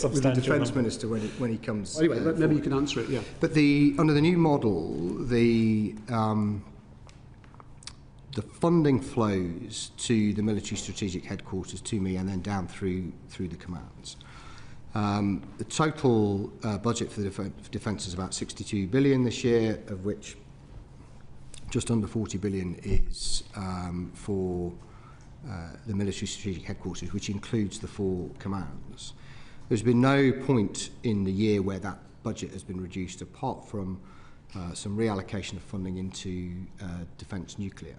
with the Defence Minister when he comes. Anyway, maybe you can answer it. Yeah. But under the new model, the funding flows to the military strategic headquarters, to me, and then down through the commands. The total budget for the defence is about 62 billion this year, of which just under 40 billion is for the military strategic headquarters, which includes the 4 commands. There's been no point in the year where that budget has been reduced, apart from some reallocation of funding into defence nuclear.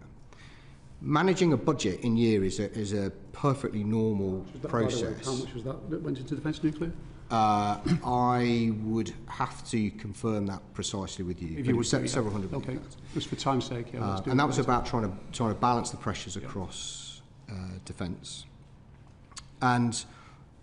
Managing a budget in year is a perfectly normal process. How much was that went into defence nuclear? I would have to confirm that precisely with you. If you would, several hundred million. Okay, just for time's sake, yeah. Let's do and that was about trying to balance the pressures across defence. And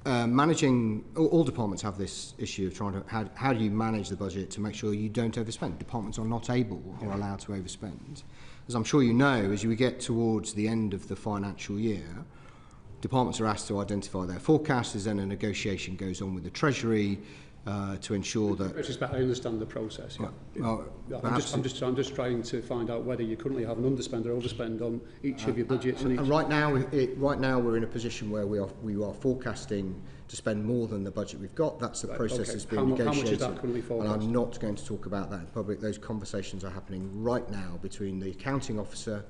managing, all departments have this issue of trying to, how do you manage the budget to make sure you don't overspend? Departments are not able or allowed to overspend. As I'm sure you know, as we get towards the end of the financial year, departments are asked to identify their forecasts. Then a negotiation goes on with the Treasury to ensure that. I understand the process. Yeah. Well, I'm just trying to find out whether you currently have an underspend or overspend on each of your budgets. And right now we're in a position where we are forecasting to spend more than the budget we've got. That's the process that's being negotiated. How much is that currently forecast? And I'm not going to talk about that in public. Those conversations are happening right now between the accounting officer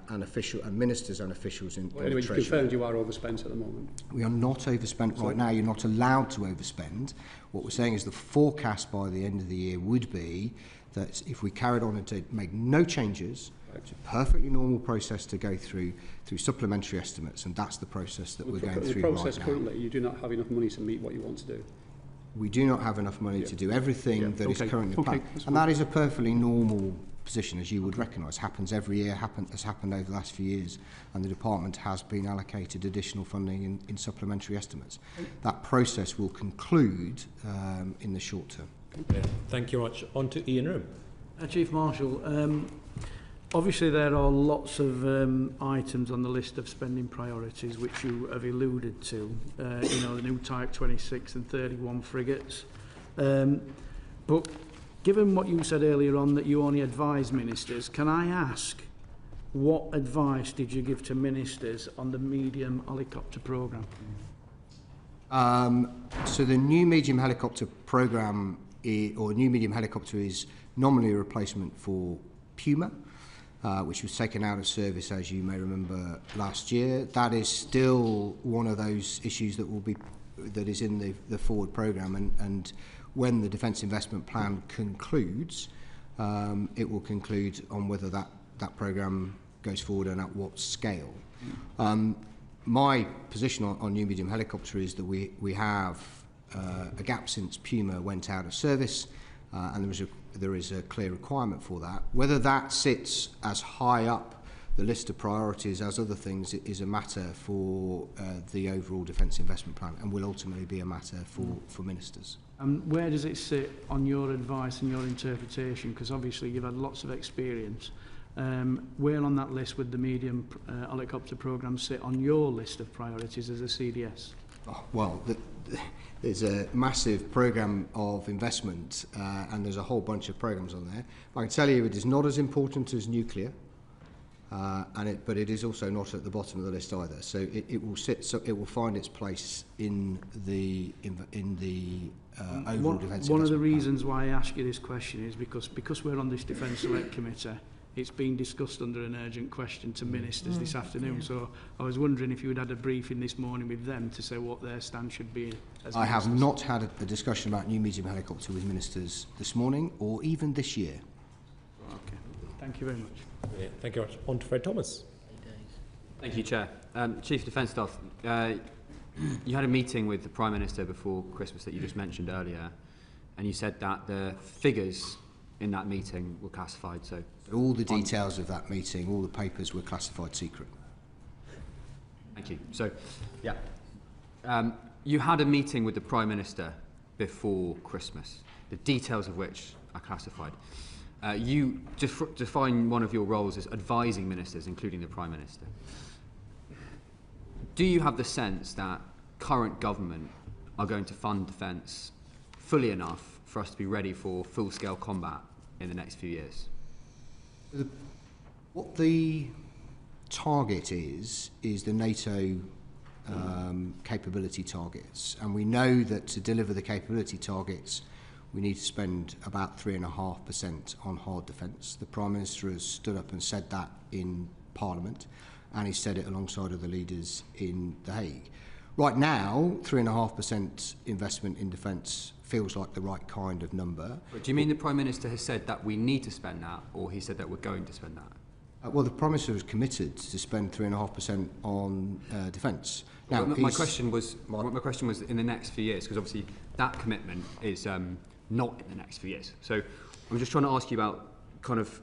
and ministers and officials in Treasury. Anyway, you confirmed you are overspent at the moment. We are not overspent right now. You're not allowed to overspend. What we're saying is the forecast by the end of the year would be that if we carried on and to make no changes, it's a perfectly normal process to go through supplementary estimates, and that's the process that we're going through right now. The process currently, you do not have enough money to meet what you want to do. We do not have enough money to do everything that is currently planned, and that is a perfectly normal position, as you would recognise. Happens every year, has happened over the last few years, and the department has been allocated additional funding in supplementary estimates. That process will conclude in the short term. Okay. Thank you very much. On to Ian Room. Chief Marshal, obviously there are lots of items on the list of spending priorities which you have alluded to, the new Type 26 and 31 frigates. But given what you said earlier on that you only advise ministers, can I ask what advice did you give to ministers on the medium helicopter programme? So the new medium helicopter programme, or new medium helicopter, is nominally a replacement for Puma, which was taken out of service, as you may remember, last year. That is still one of those issues that is in the forward programme, and when the Defence Investment Plan concludes, it will conclude on whether that programme goes forward and at what scale. My position on new medium helicopter is that we have a gap since Puma went out of service, and there is a clear requirement for that. Whether that sits as high up the list of priorities as other things is a matter for the overall Defence Investment Plan, and will ultimately be a matter for ministers. And where does it sit on your advice and your interpretation? Because obviously you've had lots of experience. Where on that list would the medium helicopter programme sit on your list of priorities as a CDS? Oh, well, there's a massive programme of investment, and there's a whole bunch of programmes on there. I can tell you it is not as important as nuclear, but it is also not at the bottom of the list either. So it will sit. So it will find its place in the overall defence. One of the reasons why I ask you this question is because we're on this Defence Select Committee. It's been discussed under an urgent question to ministers this afternoon. So I was wondering if you had a briefing this morning with them to say what their stand should be. I have not had a discussion about new medium helicopter with ministers this morning or even this year. Okay. Thank you very much. Yeah, thank you very much. On to Fred Thomas. Thank you, Chair. Chief Defence Staff, you had a meeting with the Prime Minister before Christmas that you just mentioned earlier, and you said that the figures in that meeting were classified. So all the details of that meeting, all the papers were classified secret. Thank you. So, yeah, you had a meeting with the Prime Minister before Christmas, the details of which are classified. You define one of your roles as advising ministers, including the Prime Minister. Do you have the sense that current government are going to fund defence fully enough for us to be ready for full-scale combat in the next few years? What the target is the NATO capability targets, and we know that to deliver the capability targets we need to spend about 3.5% on hard defence. The Prime Minister has stood up and said that in Parliament, and he said it alongside of the leaders in The Hague. Right now, 3.5% investment in defence feels like the right kind of number. But do you mean the Prime Minister has said that we need to spend that, or he said that we're going to spend that? Well, the Prime Minister was committed to spend 3.5% on defence. Now, my question was in the next few years, because obviously that commitment is not in the next few years. So I'm just trying to ask you about kind of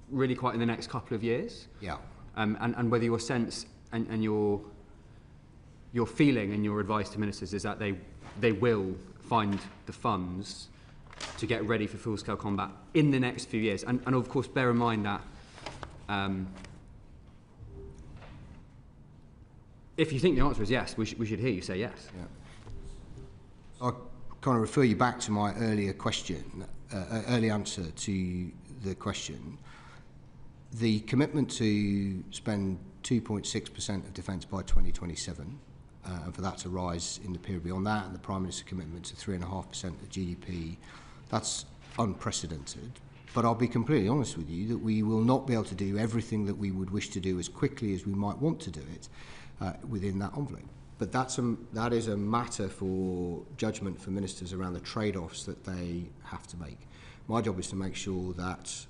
really quite in the next couple of years. Yeah. And whether your sense and your feeling and your advice to ministers is that they will find the funds to get ready for full-scale combat in the next few years. And of course, bear in mind that if you think the answer is yes, we should hear you say yes. Yeah. I'll kind of refer you back to my earlier question, early answer to the question. The commitment to spend 2.6% of defence by 2027, and for that to rise in the period beyond that, and the Prime Minister's commitment to 3.5% of GDP, that's unprecedented. But I'll be completely honest with you that we will not be able to do everything that we would wish to do as quickly as we might want to do it within that envelope. But that is a matter for judgment for ministers around the trade-offs that they have to make. My job is to make sure that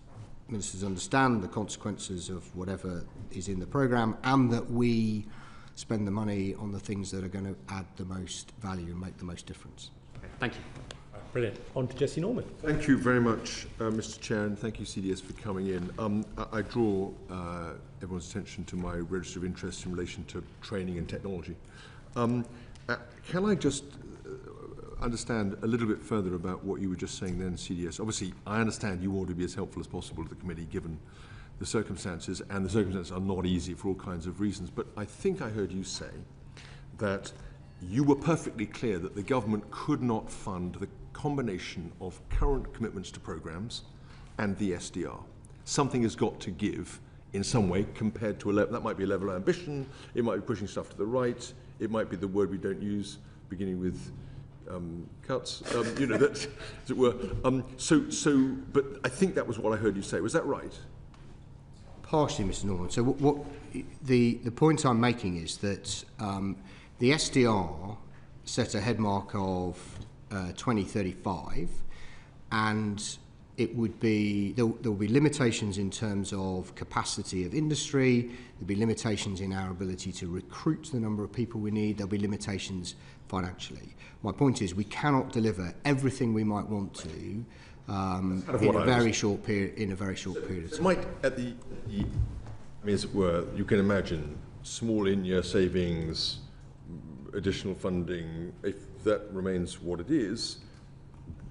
ministers understand the consequences of whatever is in the programme, and that we spend the money on the things that are going to add the most value and make the most difference. Okay, thank you. Brilliant. On to Jesse Norman. Thank you very much, Mr. Chair, and thank you, CDS, for coming in. I draw everyone's attention to my register of interest in relation to training and technology. Can I just understand a little bit further about what you were just saying then, CDS? Obviously, I understand you want to be as helpful as possible to the committee, given the circumstances, and the circumstances are not easy for all kinds of reasons. But I think I heard you say that you were perfectly clear that the government could not fund the combination of current commitments to programmes and the SDR. Something has got to give in some way compared to a level. That might be a level of ambition, it might be pushing stuff to the right, it might be the word we don't use, beginning with cuts, you know, that, as it were. But I think that was what I heard you say. Was that right? Partially, Mr. Norman. So what the point I'm making is that the SDR set a head mark of 2035, and it would be there will be limitations in terms of capacity of industry. There'll be limitations in our ability to recruit the number of people we need. There'll be limitations financially. My point is we cannot deliver everything we might want to in a very short period of time. It might at the I mean, as it were, you can imagine small in-year savings, additional funding. If that remains what it is,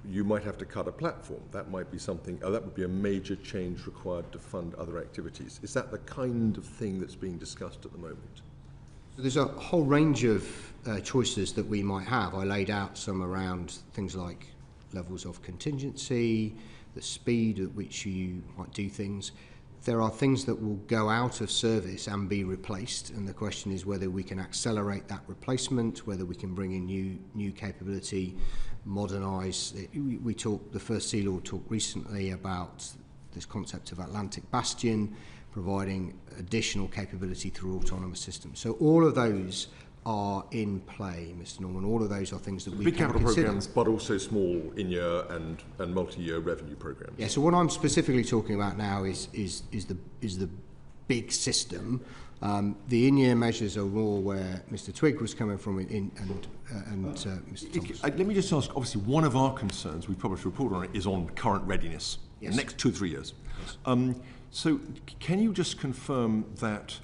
you might have to cut a platform. That might be something, that would be a major change required to fund other activities. Is that the kind of thing that's being discussed at the moment? There's a whole range of choices that we might have. I laid out some around things like levels of contingency, the speed at which you might do things. There are things that will go out of service and be replaced, and the question is whether we can accelerate that replacement, whether we can bring in new capability, modernise. The First Sea Lord talked recently about this concept of Atlantic Bastion, providing additional capability through autonomous systems. So all of those are in play, Mr. Norman. All of those are things that we big can capital consider. programmes, but also small in-year and multi-year revenue programmes. Yeah. So what I'm specifically talking about now is the big system. The in-year measures are all where Mr. Twigg was coming from, and Mr. Thomas. Let me just ask. Obviously, one of our concerns, we published a report on it, is on current readiness. Yes. The next 2 or 3 years. Yes. So, can you just confirm that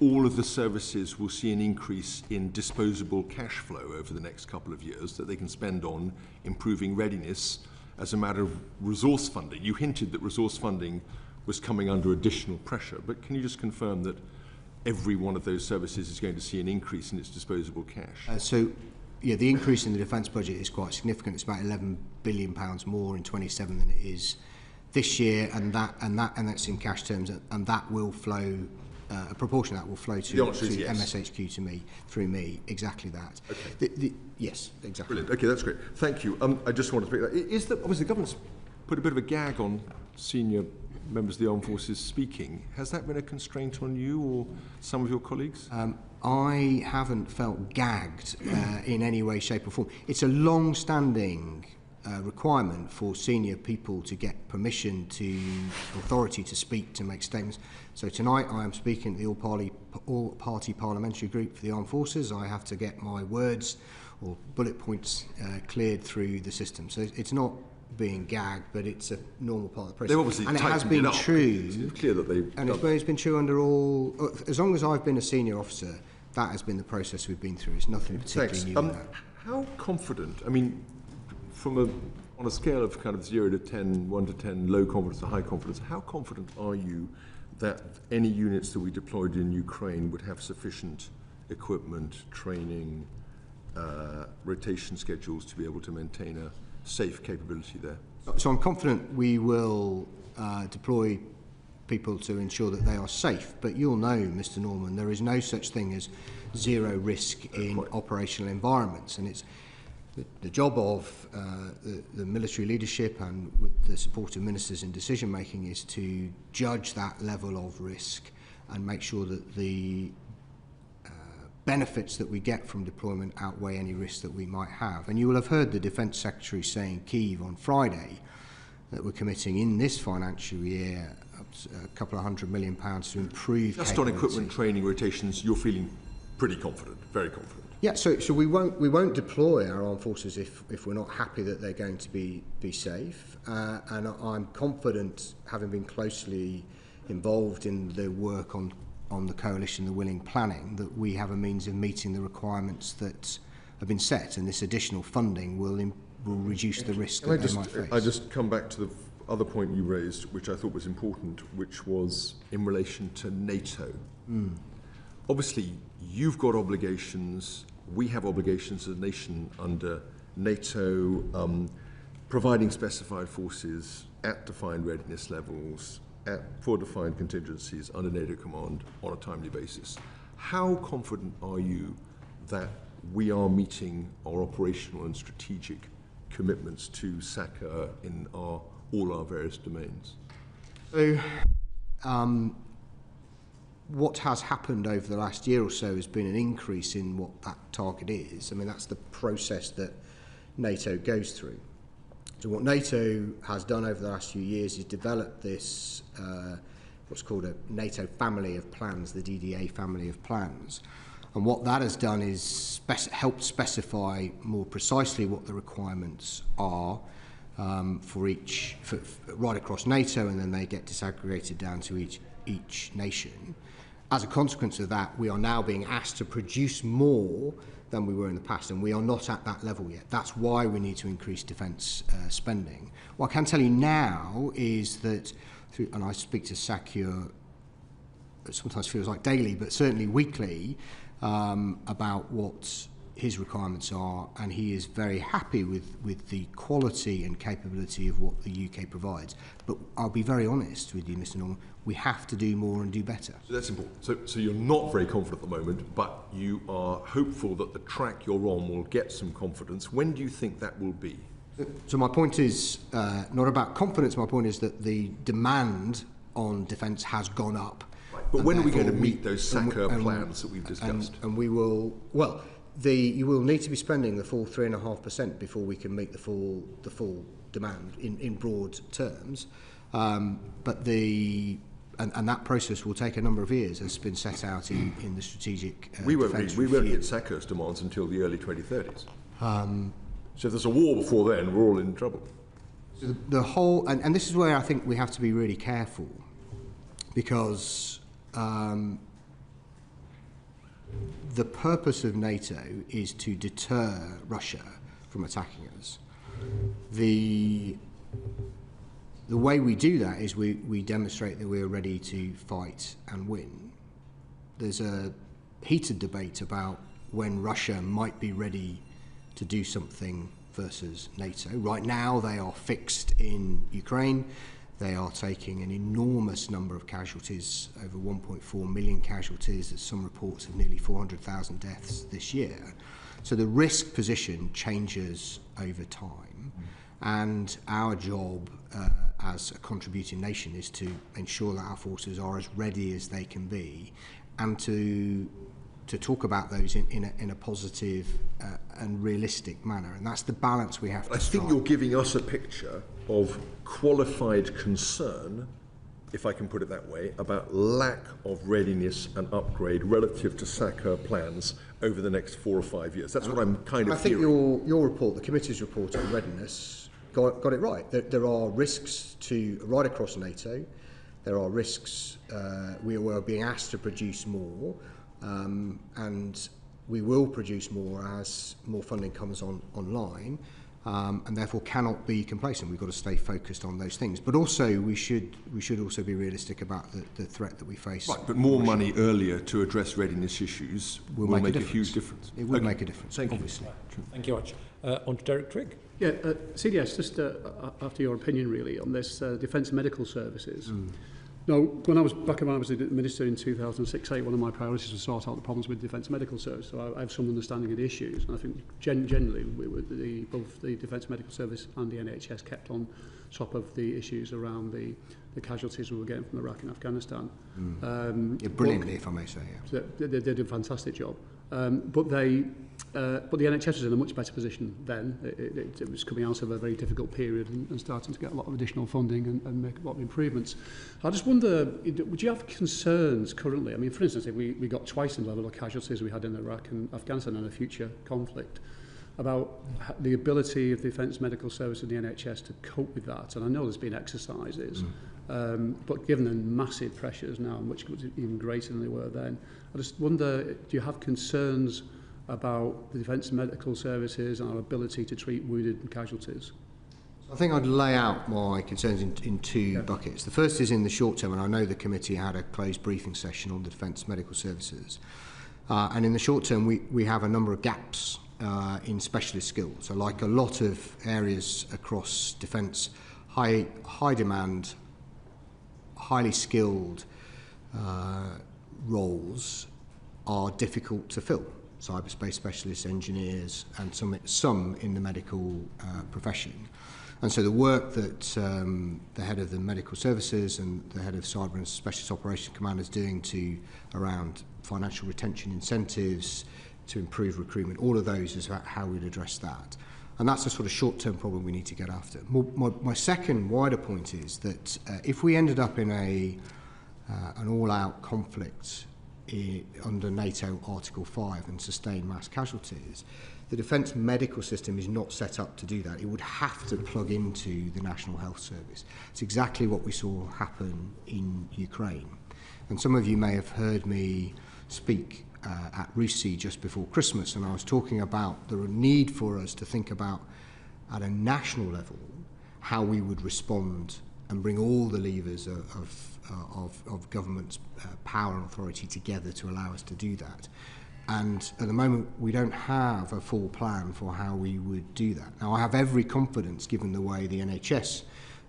all of the services will see an increase in disposable cash flow over the next couple of years that they can spend on improving readiness as a matter of resource funding? You hinted that resource funding was coming under additional pressure, but can you just confirm that every one of those services is going to see an increase in its disposable cash? So yeah, the increase in the defence budget is quite significant. It's about £11 billion more in 27 than it is this year, and that's in cash terms, and that will flow. A proportion of that will flow to yes. MSHQ through me. Exactly that. Okay. Yes, exactly. Brilliant. Okay, that's great. Thank you. I just wanted to make that. Is that obviously the government's put a bit of a gag on senior members of the armed forces speaking? Has that been a constraint on you or some of your colleagues? I haven't felt gagged in any way, shape or form. It's a long-standing requirement for senior people to get permission to authority to speak, to make statements. So tonight I am speaking at the all-party parliamentary group for the armed forces. I have to get my words or bullet points cleared through the system. So it's not being gagged, but it's a normal part of the process. They've obviously and it has been true. It's clear that they've and it's been true under all. As long as I've been a senior officer, that has been the process we've been through. It's nothing particularly new. That. How confident? I mean, on a scale of kind of 0 to 10, 1 to 10, low confidence to high confidence, how confident are you that any units that we deployed in Ukraine would have sufficient equipment, training, rotation schedules to be able to maintain a safe capability there? So I'm confident we will deploy people to ensure that they are safe. But you'll know, Mr. Norman, there is no such thing as zero risk in operational environments, and it's the job of the military leadership and with the support of ministers in decision making is to judge that level of risk and make sure that the benefits that we get from deployment outweigh any risks that we might have. And you will have heard the Defence Secretary say in Kyiv on Friday that we're committing in this financial year a couple of £100 million to improve just on equipment, training, rotations. You're feeling pretty confident, very confident. Yeah, so we won't deploy our armed forces if we're not happy that they're going to be safe. And I'm confident, having been closely involved in the work on the coalition, the willing planning, that we have a means of meeting the requirements that have been set, and this additional funding will reduce the risk that they might face. I just come back to the other point you raised, which I thought was important, which was in relation to NATO. Obviously, you've got obligations. We have obligations as a nation under NATO, providing specified forces at defined readiness levels, for defined contingencies under NATO command on a timely basis. How confident are you that we are meeting our operational and strategic commitments to SACA in all our various domains? So, what has happened over the last year or so has been an increase in what that target is. I mean, that's the process that NATO goes through. So what NATO has done over the last few years is develop this, what's called a NATO family of plans, the DDA family of plans. And what that has done is helped specify more precisely what the requirements are for right across NATO, and then they get disaggregated down to each nation. As a consequence of that, we are now being asked to produce more than we were in the past, and we are not at that level yet. That's why we need to increase defence spending. What I can tell you now is that, and I speak to SACUR, it sometimes feels like daily, but certainly weekly, about what his requirements are, and he is very happy with the quality and capability of what the UK provides. But I'll be very honest with you, Mr. Norman, we have to do more and do better. So that's important. So you're not very confident at the moment, but you are hopeful that the track you're on will get some confidence. When do you think that will be? So my point is not about confidence. My point is that the demand on defence has gone up. Right. But when are we going to meet those SACA plans that we've discussed? And we will, well, you will need to be spending the full 3.5% before we can meet the full demand in broad terms. But that process will take a number of years, as has been set out in the strategic we won't hit SACA's demands until the early 2030s. So if there's a war before then, we're all in trouble. So the whole, and this is where I think we have to be really careful, because the purpose of NATO is to deter Russia from attacking us. The way we do that is we demonstrate that we're ready to fight and win. There's a heated debate about when Russia might be ready to do something versus NATO. Right now they are fixed in Ukraine. They are taking an enormous number of casualties, over 1.4 million casualties. There's some reports of nearly 400,000 deaths this year. So the risk position changes over time, and our job as a contributing nation is to ensure that our forces are as ready as they can be, and to talk about those in a positive and realistic manner. And that's the balance we have to strike. I think you're giving us a picture of qualified concern, if I can put it that way, about lack of readiness and upgrade relative to SACA plans over the next 4 or 5 years. That's what I'm kind of hearing. I think your report, the committee's report on readiness, got it right. There are risks right across NATO. There are risks. We are being asked to produce more, and we will produce more as more funding comes online. And therefore cannot be complacent. We've got to stay focused on those things. But also we should also be realistic about the threat that we face. Right, but more money earlier to address readiness issues will make a huge difference. It will make a difference, obviously. Thank you, Arch. On to Derek Trigg. Yeah, CDS, just after your opinion really on this Defence Medical Services. Now, when I was the Minister in 2006-8, one of my priorities was to sort out the problems with Defence Medical Service. So I have some understanding of the issues, and I think generally both the Defence Medical Service and the NHS kept on top of the issues around the casualties we were getting from Iraq and Afghanistan. Brilliantly, if I may say. Yeah. They did a fantastic job. But the NHS was in a much better position then. It was coming out of a very difficult period and starting to get a lot of additional funding and make a lot of improvements. I just wonder, would you have concerns currently? I mean, for instance, if we got twice the level of casualties we had in Iraq and Afghanistan in a future conflict, about the ability of the Defence Medical Service and the NHS to cope with that. And I know there's been exercises, but given the massive pressures now, much even greater than they were then, I just wonder, do you have concerns about the Defence Medical Services and our ability to treat wounded and casualties? I think I'd lay out my concerns in two buckets. The first is in the short term, and I know the committee had a closed briefing session on the Defence Medical Services. And in the short term, we have a number of gaps in specialist skills. So like a lot of areas across defence, high demand, highly skilled roles are difficult to fill. Cyberspace specialists, engineers, and some in the medical profession. And so the work that the head of the medical services and the head of cyber and specialist operations command is doing around financial retention incentives, to improve recruitment, all of those is about how we'd address that. And that's a sort of short-term problem we need to get after. My second wider point is that if we ended up in an all-out conflict under NATO Article 5 and sustained mass casualties, the defence medical system is not set up to do that. It would have to plug into the National Health Service. It's exactly what we saw happen in Ukraine. And some of you may have heard me speak at Russia just before Christmas, and I was talking about the need for us to think about at a national level how we would respond and bring all the levers of government's power and authority together to allow us to do that. And at the moment we don't have a full plan for how we would do that. Now I have every confidence, given the way the NHS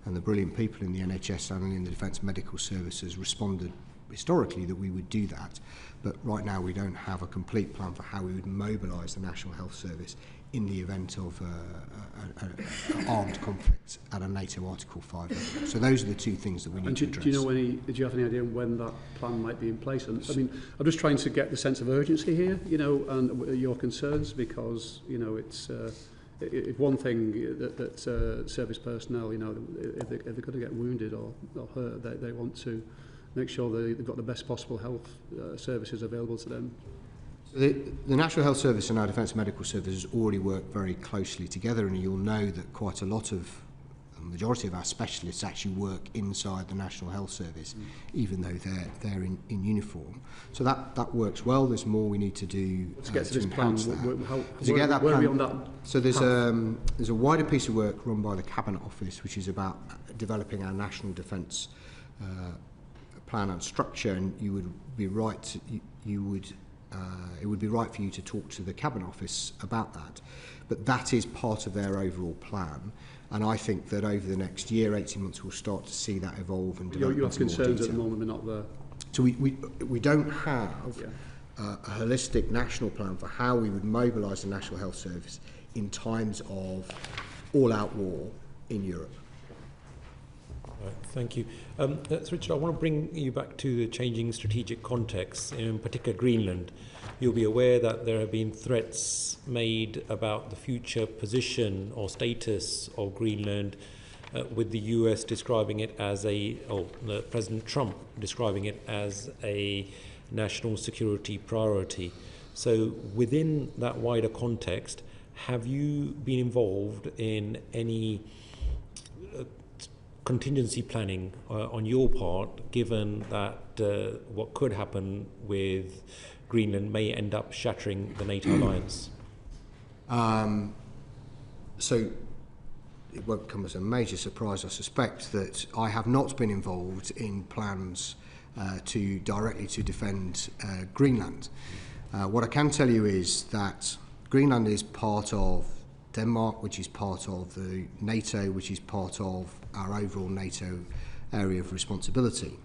and the brilliant people in the NHS and in the Defence Medical Services responded historically, that we would do that. But right now we don't have a complete plan for how we would mobilise the National Health Service in the event of an armed conflict at a NATO Article 5 level. So those are the two things that we need to address. Do you have any idea when that plan might be in place? And I mean, I'm just trying to get the sense of urgency here, and your concerns, because, it's one thing that service personnel, if they're going to get wounded or hurt, they want to make sure they've got the best possible health services available to them. The National Health Service and our Defence Medical Services already work very closely together, and you'll know that quite a lot of, the majority of our specialists actually work inside the National Health Service, even though they're in uniform. So that works well. There's more we need to do to get to this plan. Where are we on that? So there's a wider piece of work run by the Cabinet Office, which is about developing our national defence plan and structure, and you would be right. It would be right for you to talk to the Cabinet Office about that. But that is part of their overall plan. And I think that over the next year, 18 months, we'll start to see that evolve and develop. You have into more concerns at the detail. moment we're not there. So we don't have a holistic national plan for how we would mobilise the National Health Service in times of all-out war in Europe. Right, thank you. Richard, I want to bring you back to the changing strategic context, in particular Greenland. You'll be aware that there have been threats made about the future position or status of Greenland, with the US describing it as President Trump describing it as a national security priority. So within that wider context, have you been involved in any contingency planning on your part, given that what could happen with Greenland may end up shattering the NATO alliance? So it won't come as a major surprise, I suspect, that I have not been involved in plans directly to defend Greenland. What I can tell you is that Greenland is part of Denmark, which is part of the NATO, which is part of our overall NATO area of responsibility.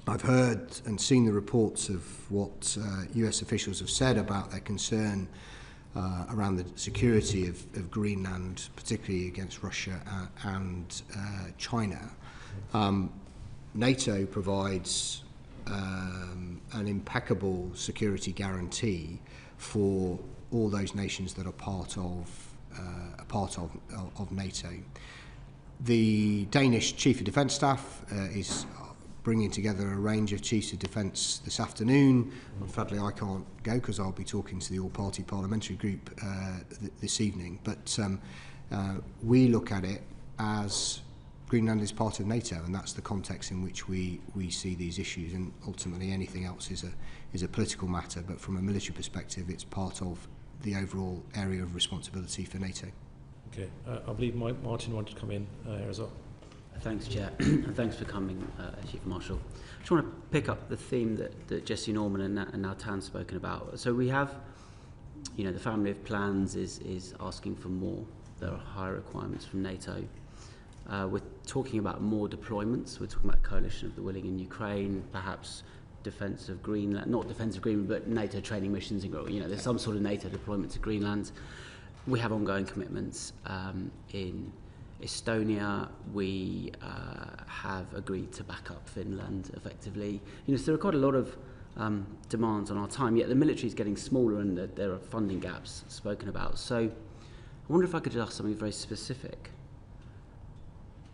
I've heard and seen the reports of what US officials have said about their concern around the security of Greenland, particularly against Russia and China. NATO provides an impeccable security guarantee for all those nations that are part of NATO. The Danish Chief of Defence Staff is bringing together a range of chiefs of defence this afternoon. Sadly, I can't go because I'll be talking to the all-party parliamentary group this evening. But we look at it as Greenland is part of NATO, and that's the context in which we see these issues. And ultimately, anything else is a political matter. But from a military perspective, it's part of the overall area of responsibility for NATO. Okay, I believe Martin wanted to come in here as well. Thanks, Chair, and thanks for coming, Chief Marshal. I just want to pick up the theme that Jesse Norman and now Tan's spoken about. So we have, the family of plans is asking for more. There are higher requirements from NATO. We're talking about more deployments. We're talking about coalition of the willing in Ukraine, perhaps defence of Greenland, not defence of Greenland, but NATO training missions in Greenland. There's some sort of NATO deployment to Greenland. We have ongoing commitments in Estonia. We have agreed to back up Finland effectively. So there are quite a lot of demands on our time, yet the military is getting smaller and there are funding gaps spoken about. So I wonder if I could just ask something very specific.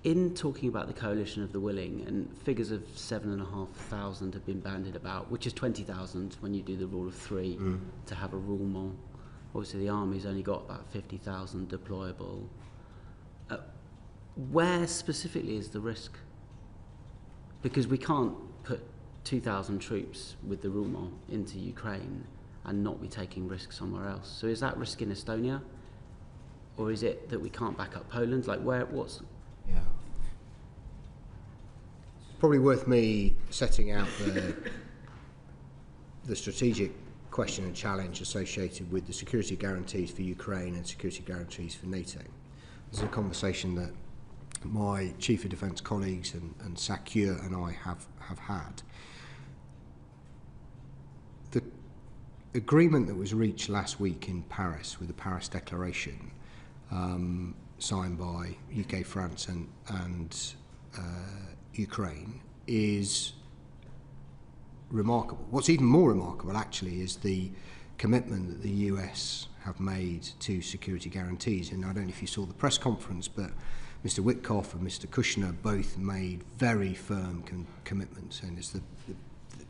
In talking about the coalition of the willing, and figures of 7,500 have been bandied about, which is 20,000 when you do the rule of three to have a roulement. Obviously the army's only got about 50,000 deployable. Where specifically is the risk? Because we can't put 2,000 troops with the roulement into Ukraine and not be taking risk somewhere else. So is that risk in Estonia? Or is it that we can't back up Poland? What's... Yeah. Probably worth me setting out the strategic question and challenge associated with the security guarantees for Ukraine and security guarantees for NATO. This is a conversation that my Chief of Defence colleagues and Sakure and I have had. The agreement that was reached last week in Paris with the Paris Declaration, signed by UK, France and Ukraine, is remarkable. What's even more remarkable, actually, is the commitment that the US have made to security guarantees. And I don't know if you saw the press conference, but Mr. Witkoff and Mr. Kushner both made very firm commitments, and it's the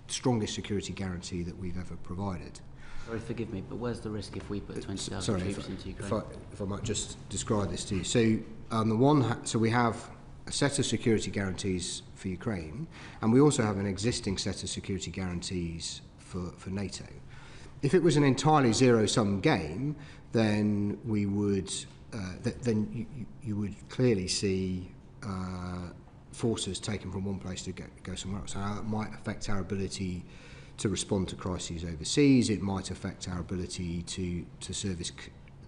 strongest security guarantee that we've ever provided. Sorry, forgive me, but where's the risk if we put 20,000 troops into Ukraine? If I might just describe this to you. So on the one hand, so we have a set of security guarantees for Ukraine, and we also have an existing set of security guarantees for NATO. If it was an entirely zero-sum game, then we would you would clearly see forces taken from one place to go somewhere else. So that might affect our ability to respond to crises overseas. It might affect our ability to service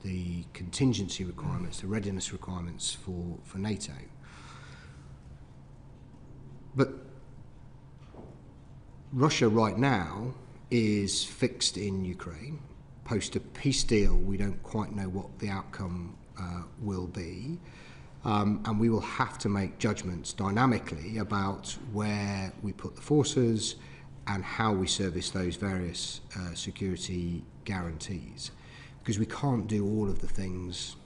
the contingency requirements, the readiness requirements for NATO. But Russia right now is fixed in Ukraine. Post a peace deal, we don't quite know what the outcome will be. And we will have to make judgments dynamically about where we put the forces and how we service those various security guarantees, because we can't do all of the things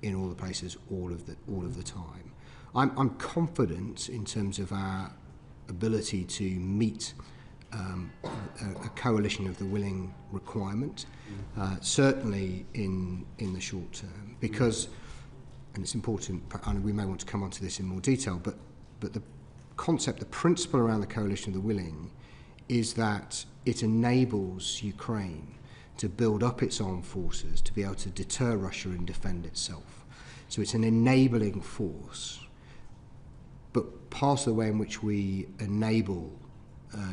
in all the places all of the time. I'm confident in terms of our ability to meet a coalition of the willing requirement, certainly in the short term, because, and it's important, and we may want to come on to this in more detail, but the concept, the principle around the coalition of the willing is that it enables Ukraine to build up its armed forces to be able to deter Russia and defend itself. So it's an enabling force. But part of the way in which we enable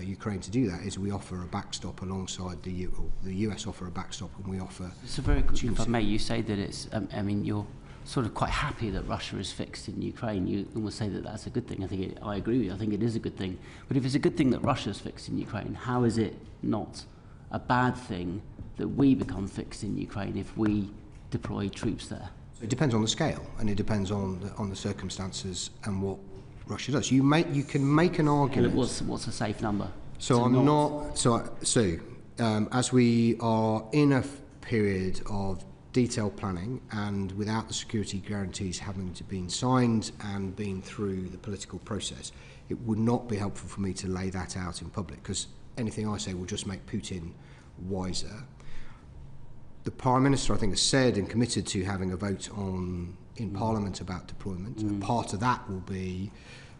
Ukraine to do that is we offer a backstop alongside the US offer a backstop, and we offer... So very quickly, if I may, you say that it's, I mean, you're sort of quite happy that Russia is fixed in Ukraine. You almost say that that's a good thing. I agree with you. I think it is a good thing. But if it's a good thing that Russia's fixed in Ukraine, how is it not a bad thing that we become fixed in Ukraine if we deploy troops there? So it depends on the scale, and it depends on the circumstances and what Russia does. You can make an argument. What's a safe number? So I'm not. So as we are in a period of detailed planning, and without the security guarantees having to been signed and been through the political process, it would not be helpful for me to lay that out in public, because anything I say will just make Putin wiser. The Prime Minister, I think, has said and committed to having a vote in Parliament about deployment. Part of that will be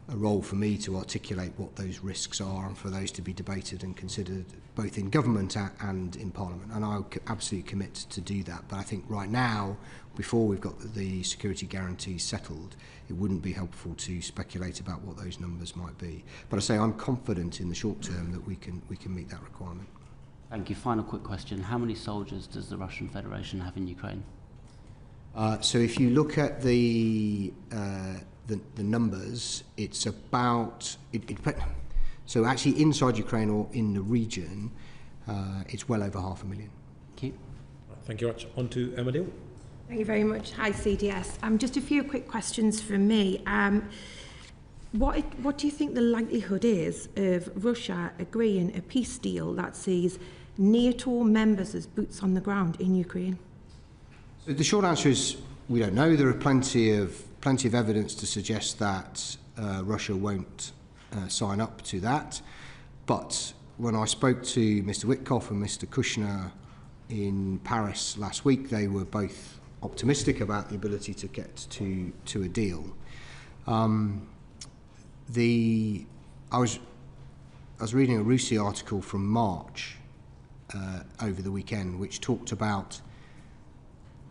a role for me to articulate what those risks are, and for those to be debated and considered both in government and in Parliament. And I'll absolutely commit to do that. But I think right now, before we've got the security guarantees settled, it wouldn't be helpful to speculate about what those numbers might be. But I say I'm confident in the short term that we can meet that requirement. Thank you. Final quick question. How many soldiers does the Russian Federation have in Ukraine? So if you look at the numbers, it's about... So actually inside Ukraine or in the region, it's well over 500,000. Thank you. Thank you very much. On to Emma Deal. Thank you very much. Hi, CDS. Just a few quick questions from me. What do you think the likelihood is of Russia agreeing a peace deal that sees NATO members as boots on the ground in Ukraine? So the short answer is we don't know. There are plenty of evidence to suggest that Russia won't sign up to that. But when I spoke to Mr. Witkoff and Mr. Kushner in Paris last week, they were both optimistic about the ability to get to a deal. I was reading a Rusi article from March over the weekend, which talked about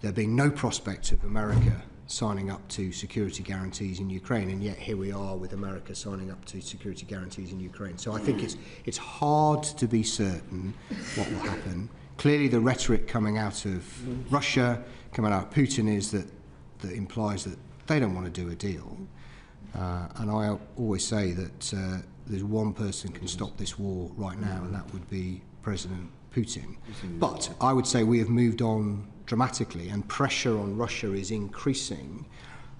there being no prospect of America signing up to security guarantees in Ukraine, and yet here we are with America signing up to security guarantees in Ukraine. So I think it's hard to be certain what will happen. Clearly the rhetoric coming out of Russia, coming out of Putin, is that implies that they don't want to do a deal. And I always say that there's one person can stop this war right now, and that would be President Putin. But I would say we have moved on dramatically, and pressure on Russia is increasing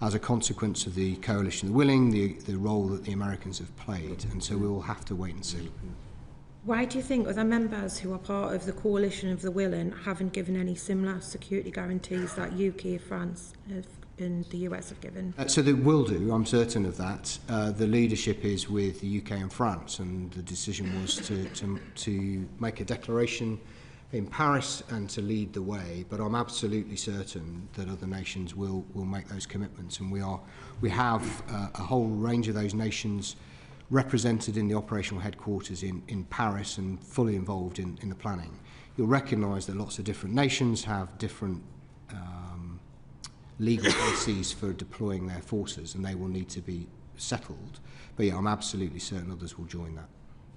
as a consequence of the coalition of the willing, the role that the Americans have played, and so we will have to wait and see. Why do you think other members who are part of the coalition of the willing haven't given any similar security guarantees that UK, France and the US have given? So they will do, I'm certain of that. The leadership is with the UK and France, and the decision was to make a declaration in Paris and to lead the way. But I'm absolutely certain that other nations will make those commitments, and we have a whole range of those nations represented in the operational headquarters in Paris and fully involved in the planning. You'll recognise that lots of different nations have different legal bases for deploying their forces, and they will need to be settled. But yeah, I'm absolutely certain others will join that.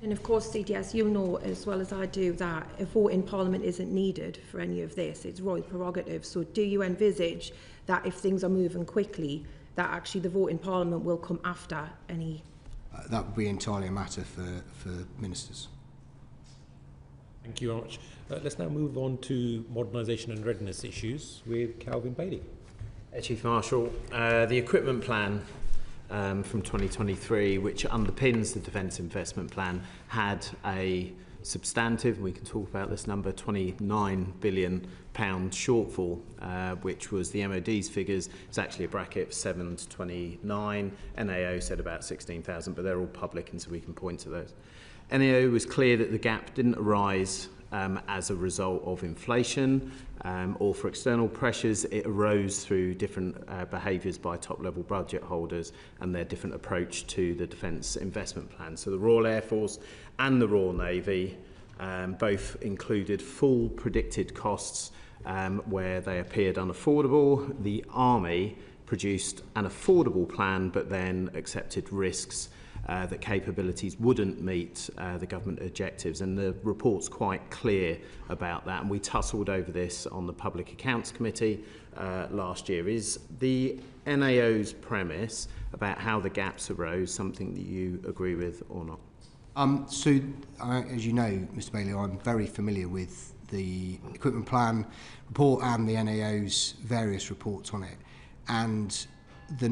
And of course, CDS, you know as well as I do that a vote in Parliament isn't needed for any of this. It's royal prerogative. So do you envisage that if things are moving quickly, that actually the vote in Parliament will come after any? That would be entirely a matter for ministers. Thank you very much. Let's now move on to modernisation and readiness issues with Calvin Bailey. Chief Marshal, the equipment plan from 2023, which underpins the Defence Investment Plan, had a substantive, we can talk about this number, £29 billion shortfall, which was the MOD's figures. It's actually a bracket of 7 to 29. NAO said about 16,000, but they're all public, and so we can point to those. NAO was clear that the gap didn't arise as a result of inflation or for external pressures. It arose through different behaviours by top-level budget holders and their different approach to the Defence Investment Plan. So the Royal Air Force and the Royal Navy both included full predicted costs where they appeared unaffordable. The Army produced an affordable plan but then accepted risks that capabilities wouldn't meet the government objectives, and the report's quite clear about that, and we tussled over this on the Public Accounts Committee last year. Is the NAO's premise about how the gaps arose something that you agree with or not? As you know, Mr Bailey, I'm very familiar with the equipment plan report and the NAO's various reports on it, and the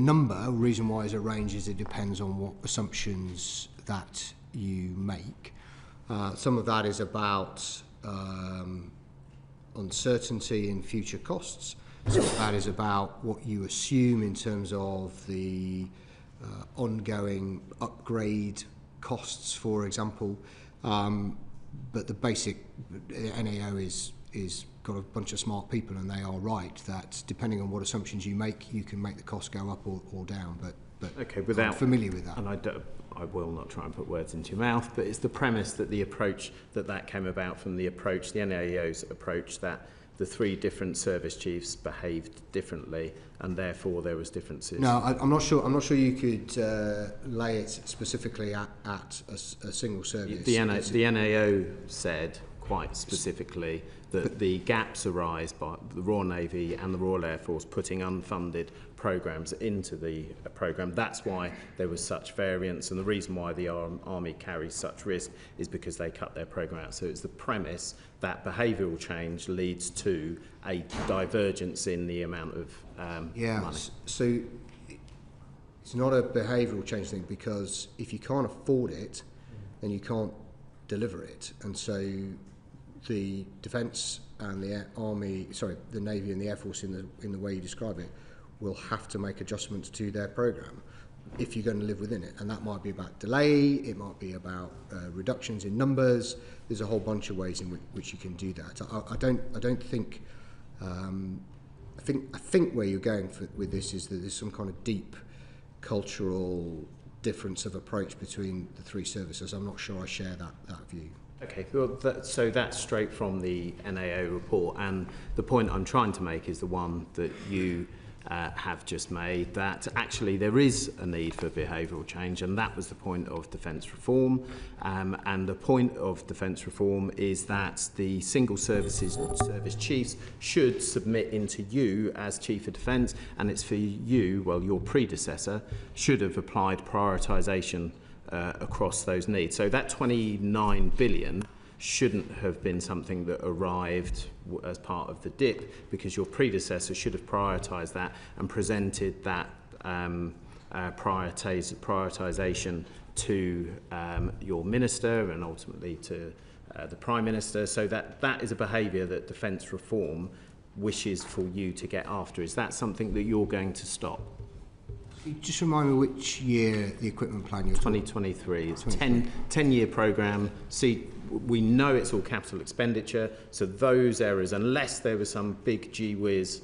reason why is a range is it depends on what assumptions that you make. Some of that is about uncertainty in future costs. Some of that is about what you assume in terms of the ongoing upgrade costs, for example. But the basic NAO is got a bunch of smart people, and they are right that depending on what assumptions you make, you can make the cost go up or down. But okay, I'm familiar with that. And I will not try and put words into your mouth, but it's the premise that the approach that came about from the NAO's approach, that the three different service chiefs behaved differently, and therefore there was differences. No, I'm not sure. I'm not sure you could lay it specifically at a single service. The NAO said quite specifically that the gaps arise by the Royal Navy and the Royal Air Force putting unfunded programmes into the programme. That's why there was such variance, and the reason why the Army carries such risk is because they cut their programme out. So it's the premise that behavioural change leads to a divergence in the amount of money. So it's not a behavioural change thing, because if you can't afford it, then you can't deliver it, and so the Defence and the the Navy and the Air Force, in the way you describe it, will have to make adjustments to their programme if you're going to live within it, and that might be about delay, it might be about reductions in numbers. There's a whole bunch of ways in which you can do that. I don't think. I think where you're going with this is that there's some kind of deep cultural difference of approach between the three services. I'm not sure I share that view. Okay, well, so that's straight from the NAO report, and the point I'm trying to make is the one that you have just made, that actually there is a need for behavioural change, and that was the point of defence reform. And the point of defence reform is that the single service chiefs should submit into you as Chief of Defence, and it's for you, well, your predecessor should have applied prioritisation across those needs. So that 29 billion shouldn't have been something that arrived as part of the dip, because your predecessor should have prioritised that and presented that prioritisation to your minister and ultimately to the Prime Minister, so that is a behaviour that defence reform wishes for you to get after. Is that something that you're going to stop? Just remind me which year the equipment plan you're 2023. It's a 10-year programme. See, we know it's all capital expenditure, so those errors, unless there was some big gee-whiz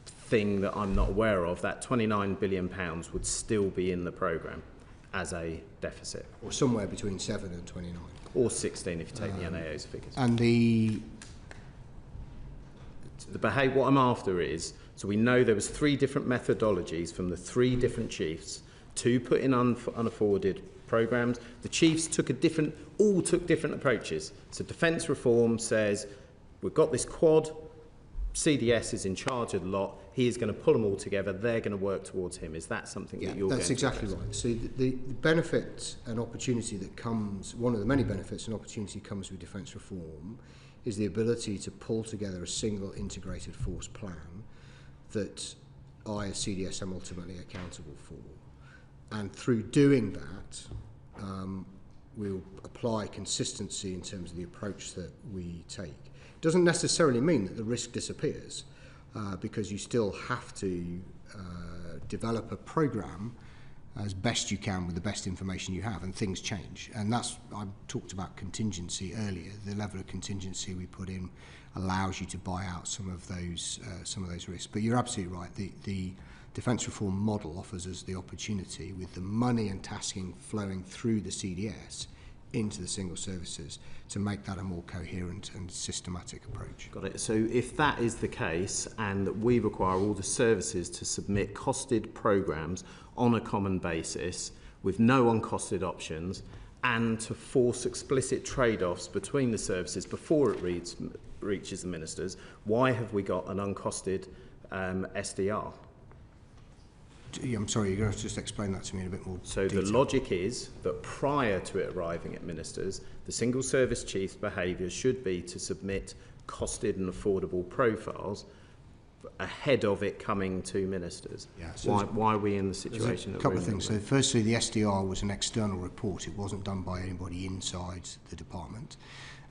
thing that I'm not aware of, that £29 billion would still be in the programme as a deficit. Or somewhere between 7 and 29. Or 16 if you take the NAO's figures. And what I'm after is, so we know there was 3 different methodologies from the 3 different chiefs to put in unafforded programmes. The chiefs all took different approaches. So defence reform says, we've got this quad, CDS is in charge of the lot, he is going to pull them all together, they're going to work towards him. Is that something that you're that's going to exactly right. So the benefit and opportunity that comes, one of the many benefits and opportunity comes with defence reform, is the ability to pull together a single integrated force plan that I as CDS am ultimately accountable for. And through doing that, we'll apply consistency in terms of the approach that we take. It doesn't necessarily mean that the risk disappears, because you still have to develop a programme as best you can with the best information you have, and things change. And that's, I talked about contingency earlier. The level of contingency we put in allows you to buy out some of those risks. But you're absolutely right. The defence reform model offers us the opportunity, with the money and tasking flowing through the CDS into the single services, to make that a more coherent and systematic approach. Got it. So if that is the case, and that we require all the services to submit costed programmes on a common basis with no uncosted options, and to force explicit trade-offs between the services before it reaches the ministers, why have we got an uncosted SDR? I'm sorry, you're going to just explain that to me in a bit more So detail. the logic is that prior to it arriving at ministers, the single service chief's behaviour should be to submit costed and affordable profiles ahead of it coming to ministers. Yeah, so why are we in the situation? A couple of things. So firstly, the SDR was an external report. It wasn't done by anybody inside the department.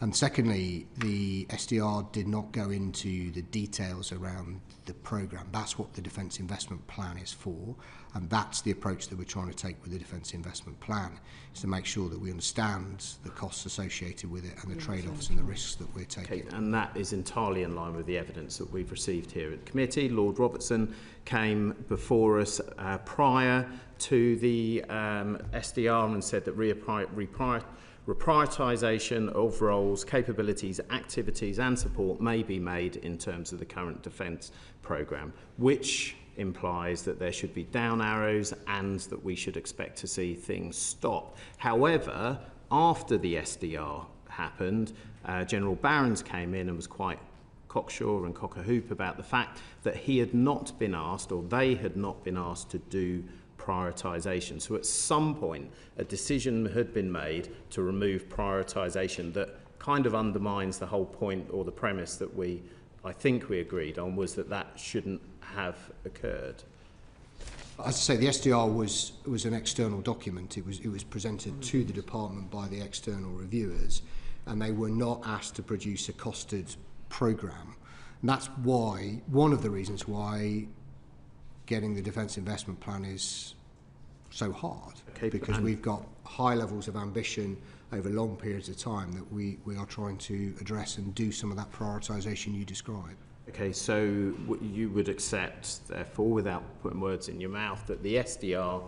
And secondly, the SDR did not go into the details around the programme. That's what the Defence Investment Plan is for, and that's the approach that we're trying to take with the Defence Investment Plan, is to make sure that we understand the costs associated with it and the trade-offs and the risks that we're taking. Okay, and that is entirely in line with the evidence that we've received here at the committee. Lord Robertson came before us prior to the SDR and said that reprioritisation of roles, capabilities, activities and support may be made in terms of the current defence programme, which implies that there should be down arrows and that we should expect to see things stop. However, after the SDR happened, General Barons came in and was quite cocksure and cock-a-hoop about the fact that he had not been asked, or they had not been asked, to do prioritisation. So at some point a decision had been made to remove prioritisation that kind of undermines the whole point, or the premise that I think we agreed on, was that shouldn't have occurred. As I say, the SDR was an external document. It was presented to the department by the external reviewers, and they were not asked to produce a costed programme. And that's why, one of the reasons why getting the Defence Investment Plan is so hard, because we've got high levels of ambition over long periods of time that we are trying to address and do some of that prioritisation you describe. Okay, so you would accept, therefore, without putting words in your mouth, that the SDR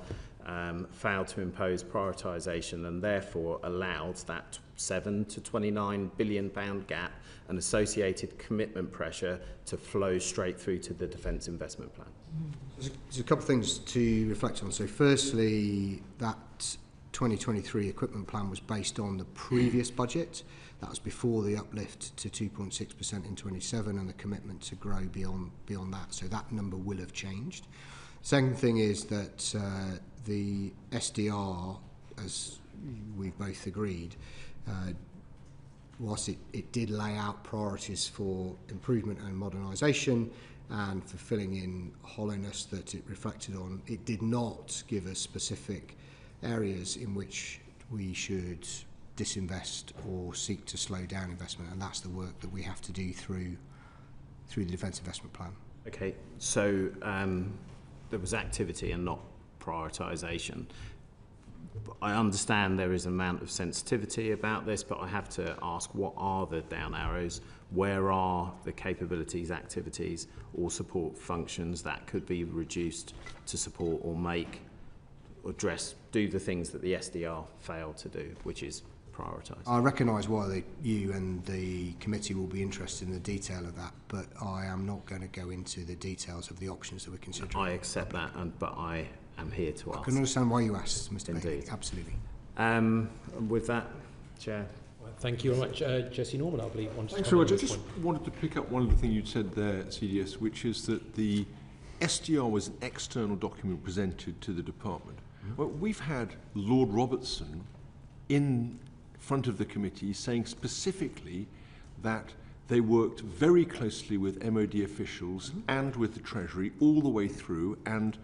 failed to impose prioritisation and therefore allowed that £7 to £29 billion gap and associated commitment pressure to flow straight through to the Defence Investment Plan? There's a couple of things to reflect on. So firstly, that 2023 equipment plan was based on the previous budget. That was before the uplift to 2.6% in 27 and the commitment to grow beyond that. So that number will have changed. Second thing is that the SDR, as we've both agreed, whilst it did lay out priorities for improvement and modernisation and for filling in hollowness that it reflected on, it did not give us specific areas in which we should disinvest or seek to slow down investment, and that's the work that we have to do through the Defence Investment Plan. Okay, so there was activity and not prioritisation. I understand there is an amount of sensitivity about this, but I have to ask, what are the down arrows? Where are the capabilities, activities or support functions that could be reduced to support or do the things that the SDR failed to do, which is prioritise? I recognise why you and the committee will be interested in the detail of that, but I am not going to go into the details of the options that we're considering. I accept that, but I am here to ask. I can understand why you asked, Mr. Indeed. Bailey. Absolutely. With that, Chair. Thank you very much. Jesse Norman, I believe, wanted Thanks to very comment much. I on this just point. wanted to pick up one of the things you'd said there, CDS, which is that the SDR was an external document presented to the department. Well, we've had Lord Robertson in front of the committee saying specifically that they worked very closely with MOD officials and with the Treasury all the way through, and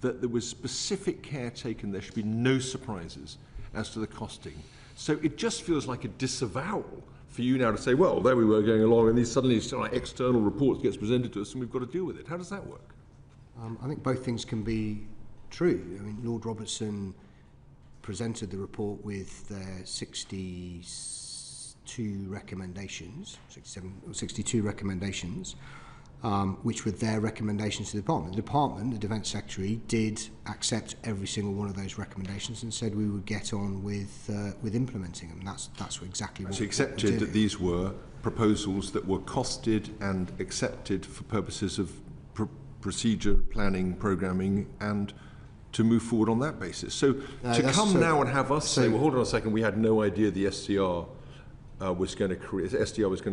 that there was specific care taken. There should be no surprises as to the costing. So it just feels like a disavowal for you now to say, well, there we were going along, and these suddenly external reports gets presented to us, and we've got to deal with it. How does that work? I think both things can be true. I mean, Lord Robertson presented the report with their 62 recommendations, 62 recommendations, which were their recommendations to the department. The department, the Defence Secretary, did accept every single one of those recommendations and said we would get on with implementing them. That's exactly what. So accepted that these were proposals that were costed and accepted for purposes of procedure, planning, programming, and to move forward on that basis. So to come now and have us say, well, hold on a second, we had no idea the SDR was going to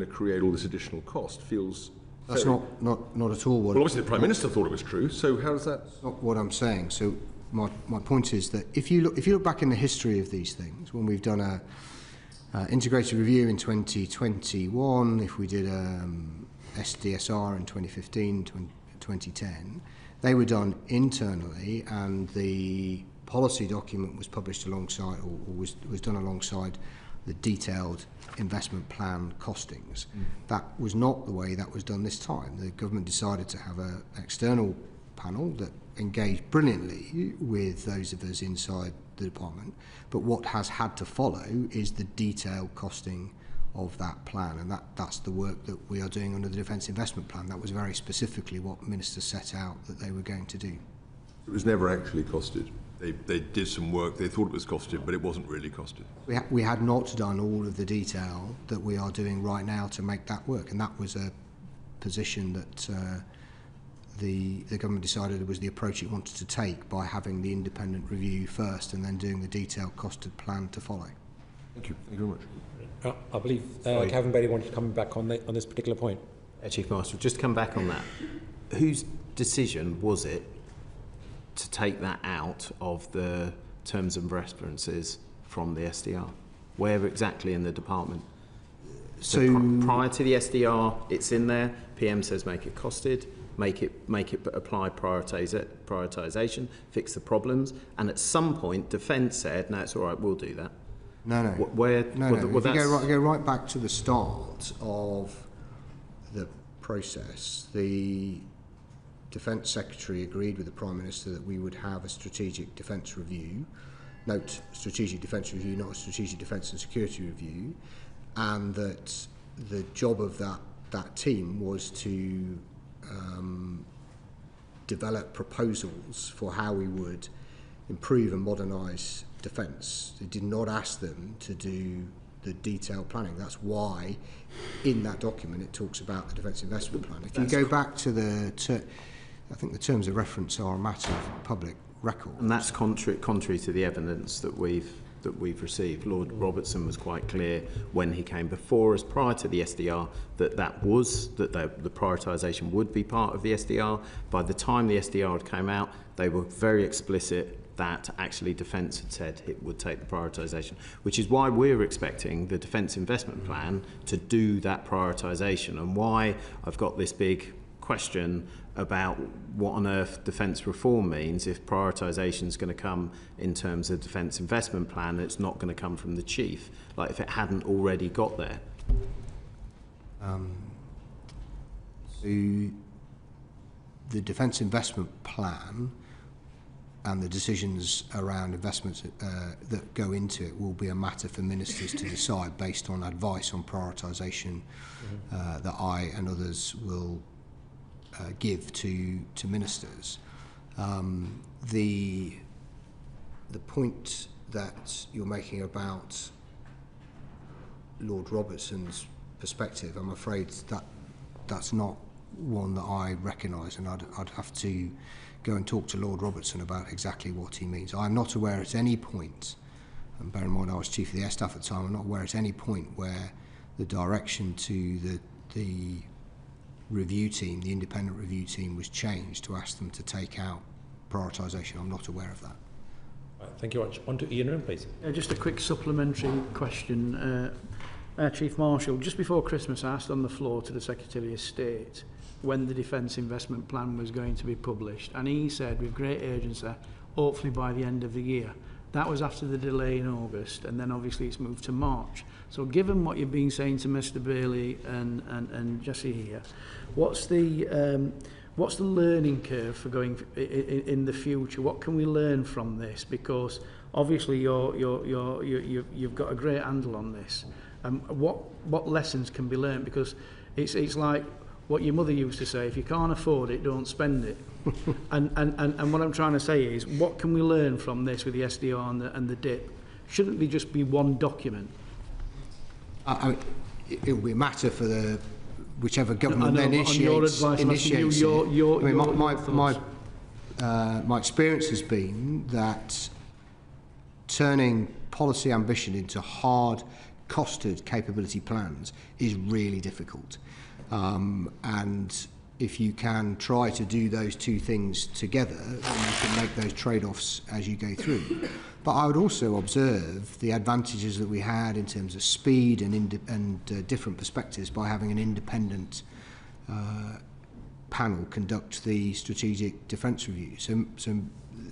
create all this additional cost, feels. That's not at all what. Well, obviously the Prime Minister thought it was true. So how does that? That's not what I'm saying. So my point is that if you look back in the history of these things, when we've done a integrated review in 2021, if we did SDSR in 2015, 2010, they were done internally, and the policy document was published alongside, or was done alongside the detailed investment plan costings. That was not the way that was done this time. The government decided to have an external panel that engaged brilliantly with those of us inside the department, but what has had to follow is the detailed costing of that plan, and that's the work that we are doing under the Defence Investment Plan. That was very specifically what ministers set out that they were going to do. It was never actually costed. They did some work, they thought it was costed, but it wasn't really costed. We had not done all of the detail that we are doing right now to make that work, and that was a position that the government decided it was the approach it wanted to take by having the independent review first and then doing the detailed costed plan to follow. Thank you. Thank you very much. I believe Kevin Bailey wanted to come back on this particular point. Chief Marshal, just to come back on that. Whose decision was it to take that out of the terms and references from the SDR? Where exactly in the department? So prior to the SDR, it's in there. PM says make it costed, make it apply prioritisation, fix the problems, and at some point, Defence said, "No, it's all right, we'll do that." No. If you go right back to the start of the process, the Defence Secretary agreed with the Prime Minister that we would have a strategic defence review. Note, strategic defence review, not a strategic defence and security review, and that the job of that team was to develop proposals for how we would improve and modernise defence. They did not ask them to do the detailed planning. That's why in that document it talks about the Defence Investment Plan. If you go back to I think the terms of reference are a matter of public record. And that's contrary to the evidence that we've received. Lord Robertson was quite clear when he came before us prior to the SDR that the prioritisation would be part of the SDR. By the time the SDR had come out, they were very explicit that actually Defence had said it would take the prioritisation, which is why we're expecting the Defence Investment Plan to do that prioritisation, and why I've got this big question about what on earth defence reform means if prioritisation is going to come in terms of Defence Investment Plan. It's not going to come from the Chief, like if it hadn't already got there. So the Defence Investment Plan and the decisions around investments that go into it will be a matter for ministers to decide based on advice on prioritisation that I and others will give to ministers. The point that you're making about Lord Robertson's perspective, I'm afraid that's not one that I recognise, and I'd have to go and talk to Lord Robertson about exactly what he means. I'm not aware at any point and bear in mind I was Chief of the Air Staff at the time, I'm not aware at any point where the direction to the review team, the independent review team, was changed to ask them to take out prioritisation. I'm not aware of that. Right, thank you very much. On to Ian, please. Just a quick supplementary question. Chief Marshal, just before Christmas I asked on the floor to the Secretary of State when the Defence Investment Plan was going to be published, and he said with great urgency, hopefully by the end of the year. That was after the delay in August, and then obviously it's moved to March. So given what you've been saying to Mr Bailey and Jesse here, what's the learning curve for going in the future? What can we learn from this? Because obviously you've got a great handle on this. What lessons can be learned? Because it's like what your mother used to say: if you can't afford it, don't spend it. and what I'm trying to say is, what can we learn from this with the SDR and the DIP? Shouldn't they just be one document? It will be a matter for the whichever government then initiates my experience has been that turning policy ambition into hard costed capability plans is really difficult, and if you can try to do those two things together, then you can make those trade-offs as you go through. But I would also observe the advantages that we had in terms of speed and different perspectives by having an independent panel conduct the strategic defence review. So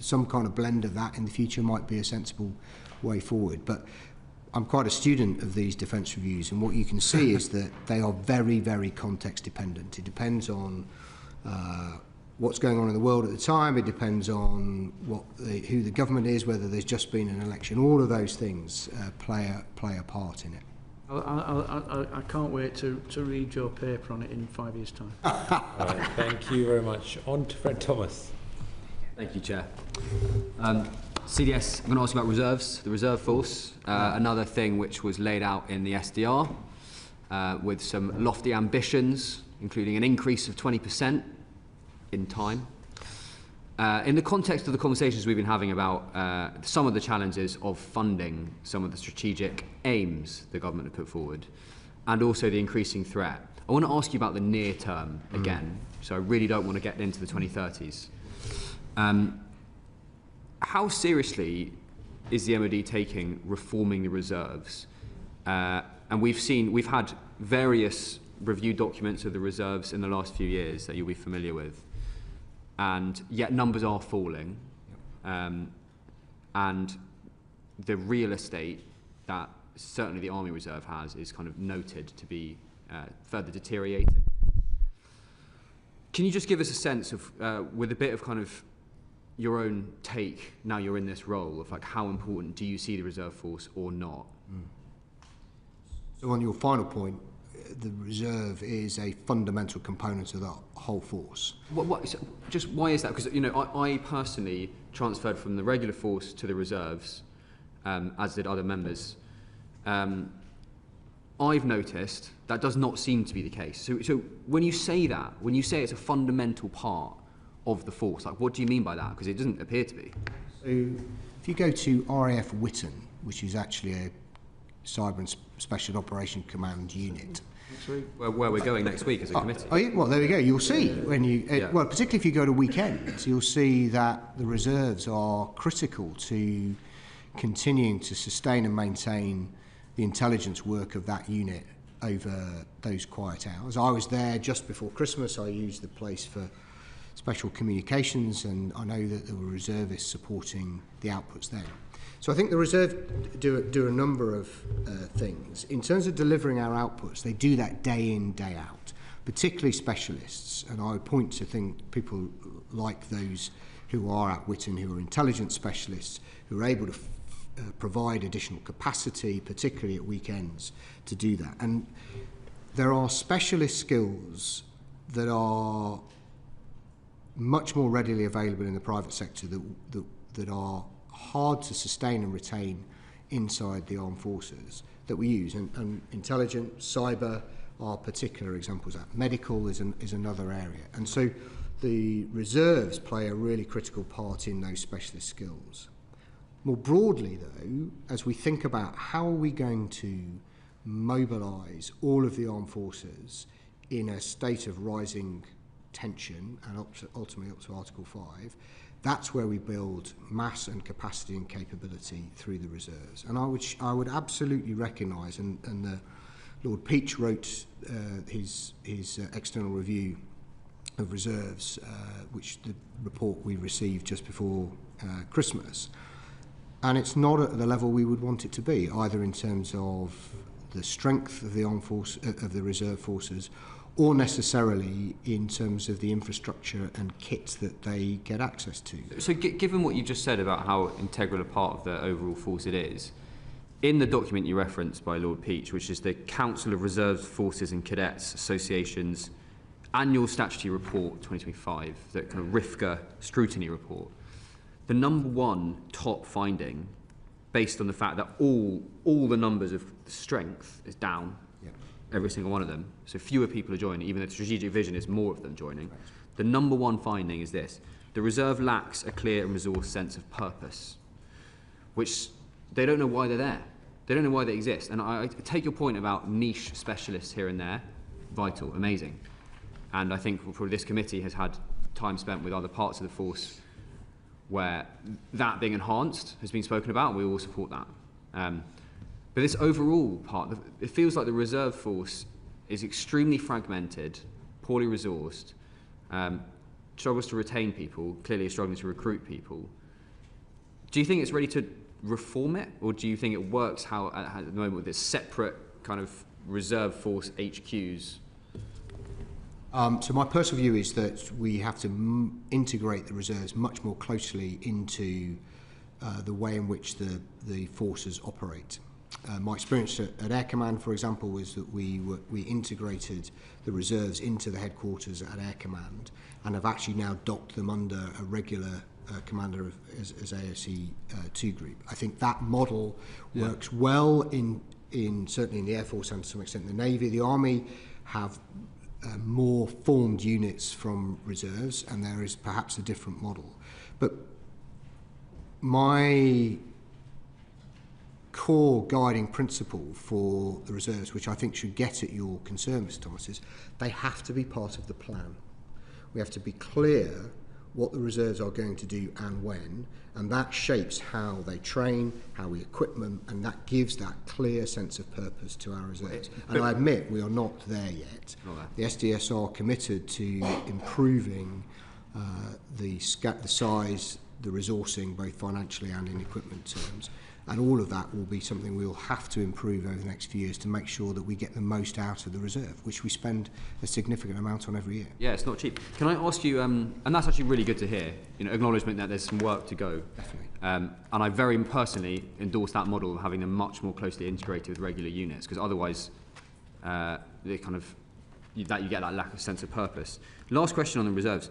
some kind of blend of that in the future might be a sensible way forward. But I'm quite a student of these defence reviews, and what you can see is that they are very, very context dependent. It depends on what's going on in the world at the time. It depends on who the government is, whether there's just been an election. All of those things play a part in it. I can't wait to read your paper on it in 5 years' time. All right, thank you very much. On to Fred Thomas. Thank you, Chair. CDS, I'm going to ask you about reserves, the reserve force, another thing which was laid out in the SDR with some lofty ambitions, including an increase of 20% in time. In the context of the conversations we've been having about some of the challenges of funding some of the strategic aims the government have put forward, and also the increasing threat, I want to ask you about the near term again, so I really don't want to get into the 2030s. How seriously is the MOD taking reforming the reserves? And we've had various review documents of the reserves in the last few years that you'll be familiar with, and yet numbers are falling, and the real estate that certainly the Army Reserve has is kind of noted to be further deteriorating. Can you just give us a sense of, with a bit of kind of your own take, now you're in this role, of like how important do you see the reserve force or not? So on your final point, the reserve is a fundamental component of the whole force. Just why is that? Because I personally transferred from the regular force to the reserves, as did other members. I've noticed that does not seem to be the case. So when you say that, when you say it's a fundamental part of the force, like what do you mean by that? Because it doesn't appear to be. So if you go to RAF Witten, which is actually a Cyber and Special Operation Command unit. Where we're going next week as a committee. Oh yeah, well there we go. You'll see when you, well particularly if you go to weekends, you'll see that the reserves are critical to continuing to sustain and maintain the intelligence work of that unit over those quiet hours. I was there just before Christmas. I used the place for special communications, and I know that there were reservists supporting the outputs then. So I think the reserve do a number of things. In terms of delivering our outputs, they do that day in, day out, particularly specialists. And I would point to people like those who are at Witten, who are intelligence specialists, who are able to provide additional capacity, particularly at weekends, to do that. And there are specialist skills that are much more readily available in the private sector that are hard to sustain and retain inside the armed forces that we use, and intelligence, cyber are particular examples of that. Medical is another area, and so the reserves play a really critical part in those specialist skills. More broadly, though, as we think about how are we going to mobilise all of the armed forces in a state of rising tension and ultimately up to Article 5, that's where we build mass and capacity and capability through the reserves. And I would absolutely recognise, and Lord Peach wrote his external review of reserves, which the report we received just before Christmas. And it's not at the level we would want it to be, either in terms of the strength of the armed force of the reserve forces, or necessarily in terms of the infrastructure and kits that they get access to. So given what you just said about how integral a part of the overall force it is, in the document you referenced by Lord Peach, which is the Council of Reserve Forces and Cadets Association's annual statutory report 2025, the kind of RIFCA scrutiny report, the number one top finding, based on the fact that all the numbers of strength is down, every single one of them, so fewer people are joining, even though the strategic vision is more of them joining. Right. The number one finding is this: the reserve lacks a clear and resourced sense of purpose, which they don't know why they're there. They don't know why they exist. And I take your point about niche specialists here and there, vital, amazing. And I think probably this committee has had time spent with other parts of the force where that being enhanced has been spoken about, and we all support that. But this overall part, it feels like the reserve force is extremely fragmented, poorly resourced, struggles to retain people, clearly is struggling to recruit people. Do you think it's ready to reform it, or do you think it works how at the moment with this separate kind of reserve force HQs? So my personal view is that we have to integrate the reserves much more closely into the way in which the forces operate. My experience at Air Command, for example, was that we integrated the reserves into the headquarters at Air Command and have actually now docked them under a regular commander as AOC2 group. I think that model works well in certainly in the Air Force and to some extent the Navy. The Army have more formed units from reserves, and there is perhaps a different model. But my core guiding principle for the reserves, which I think should get at your concern, Mr. Thomas, is they have to be part of the plan. We have to be clear what the reserves are going to do and when, and that shapes how they train, how we equip them, and that gives that clear sense of purpose to our reserves. And I admit we are not there yet. The SDS are committed to improving the size, the resourcing, both financially and in equipment terms. And all of that will be something we will have to improve over the next few years to make sure that we get the most out of the reserve, which we spend a significant amount on every year. Yeah, it's not cheap. Can I ask you, and that's actually really good to hear, acknowledgement that there's some work to go. Definitely. And I very personally endorse that model of having them much more closely integrated with regular units, because otherwise they kind of, you get that lack of sense of purpose. Last question on the reserves.